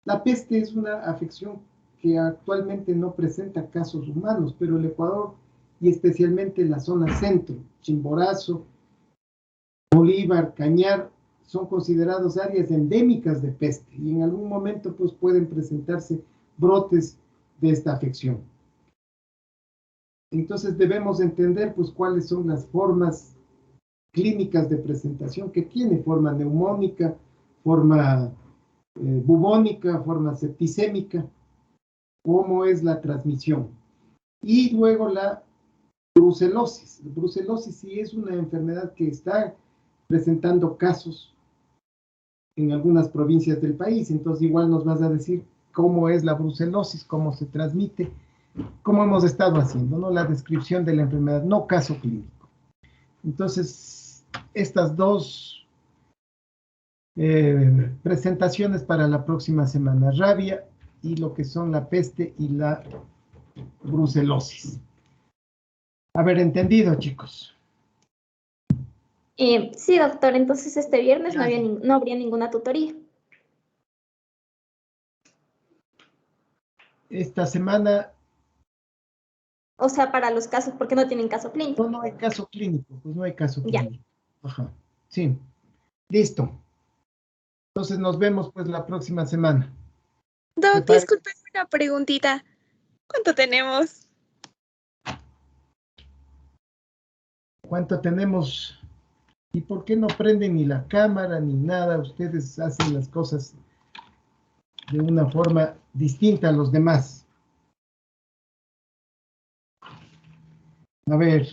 La peste es una afección que actualmente no presenta casos humanos, pero el Ecuador y especialmente la zona centro, Chimborazo, Bolívar, Cañar, son considerados áreas endémicas de peste y en algún momento pues pueden presentarse brotes de esta afección. Entonces debemos entender pues cuáles son las formas clínicas de presentación que tiene, forma neumónica, forma bubónica, forma septicémica, cómo es la transmisión. Y luego la brucelosis. La brucelosis sí es una enfermedad que está presentando casos en algunas provincias del país, entonces igual nos vas a decir cómo es la brucelosis, cómo se transmite, cómo hemos estado haciendo, ¿no? La descripción de la enfermedad, no caso clínico. Entonces, estas dos presentaciones para la próxima semana, rabia y lo que son la peste y la brucelosis. A ver, entendido, chicos. Sí, doctor, entonces este viernes no Gracias. no habría ninguna tutoría. Esta semana O sea, para los casos, porque no tienen caso clínico. no hay caso clínico, pues no hay caso Ya. clínico. Ajá, sí, listo. Entonces nos vemos pues la próxima semana. Doc, Prepare- disculpe una preguntita. ¿Cuánto tenemos? ¿Cuánto tenemos? ¿Y por qué no prenden ni la cámara ni nada? Ustedes hacen las cosas de una forma distinta a los demás. A ver,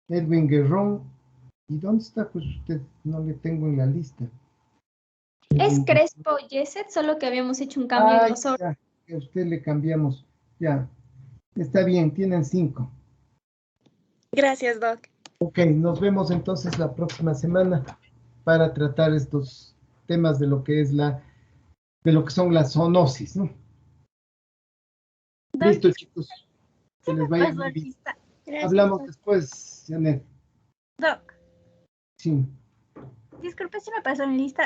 Edwin Guerrón. ¿Y dónde está? Pues usted no le tengo en la lista. Es Crespo Yeset, solo que habíamos hecho un cambio en Ay, los horas. ya, que a usted le cambiamos. Ya, está bien, tienen 5. Gracias, Doc. Ok, nos vemos entonces la próxima semana para tratar estos temas de lo que es de lo que son las zoonosis, ¿no? Doc, Listo, chicos. Que ¿qué les me vaya pasó muy aquí? bien. Gracias. Hablamos después, Janet. Doc, Sí. disculpe si me pasó en lista.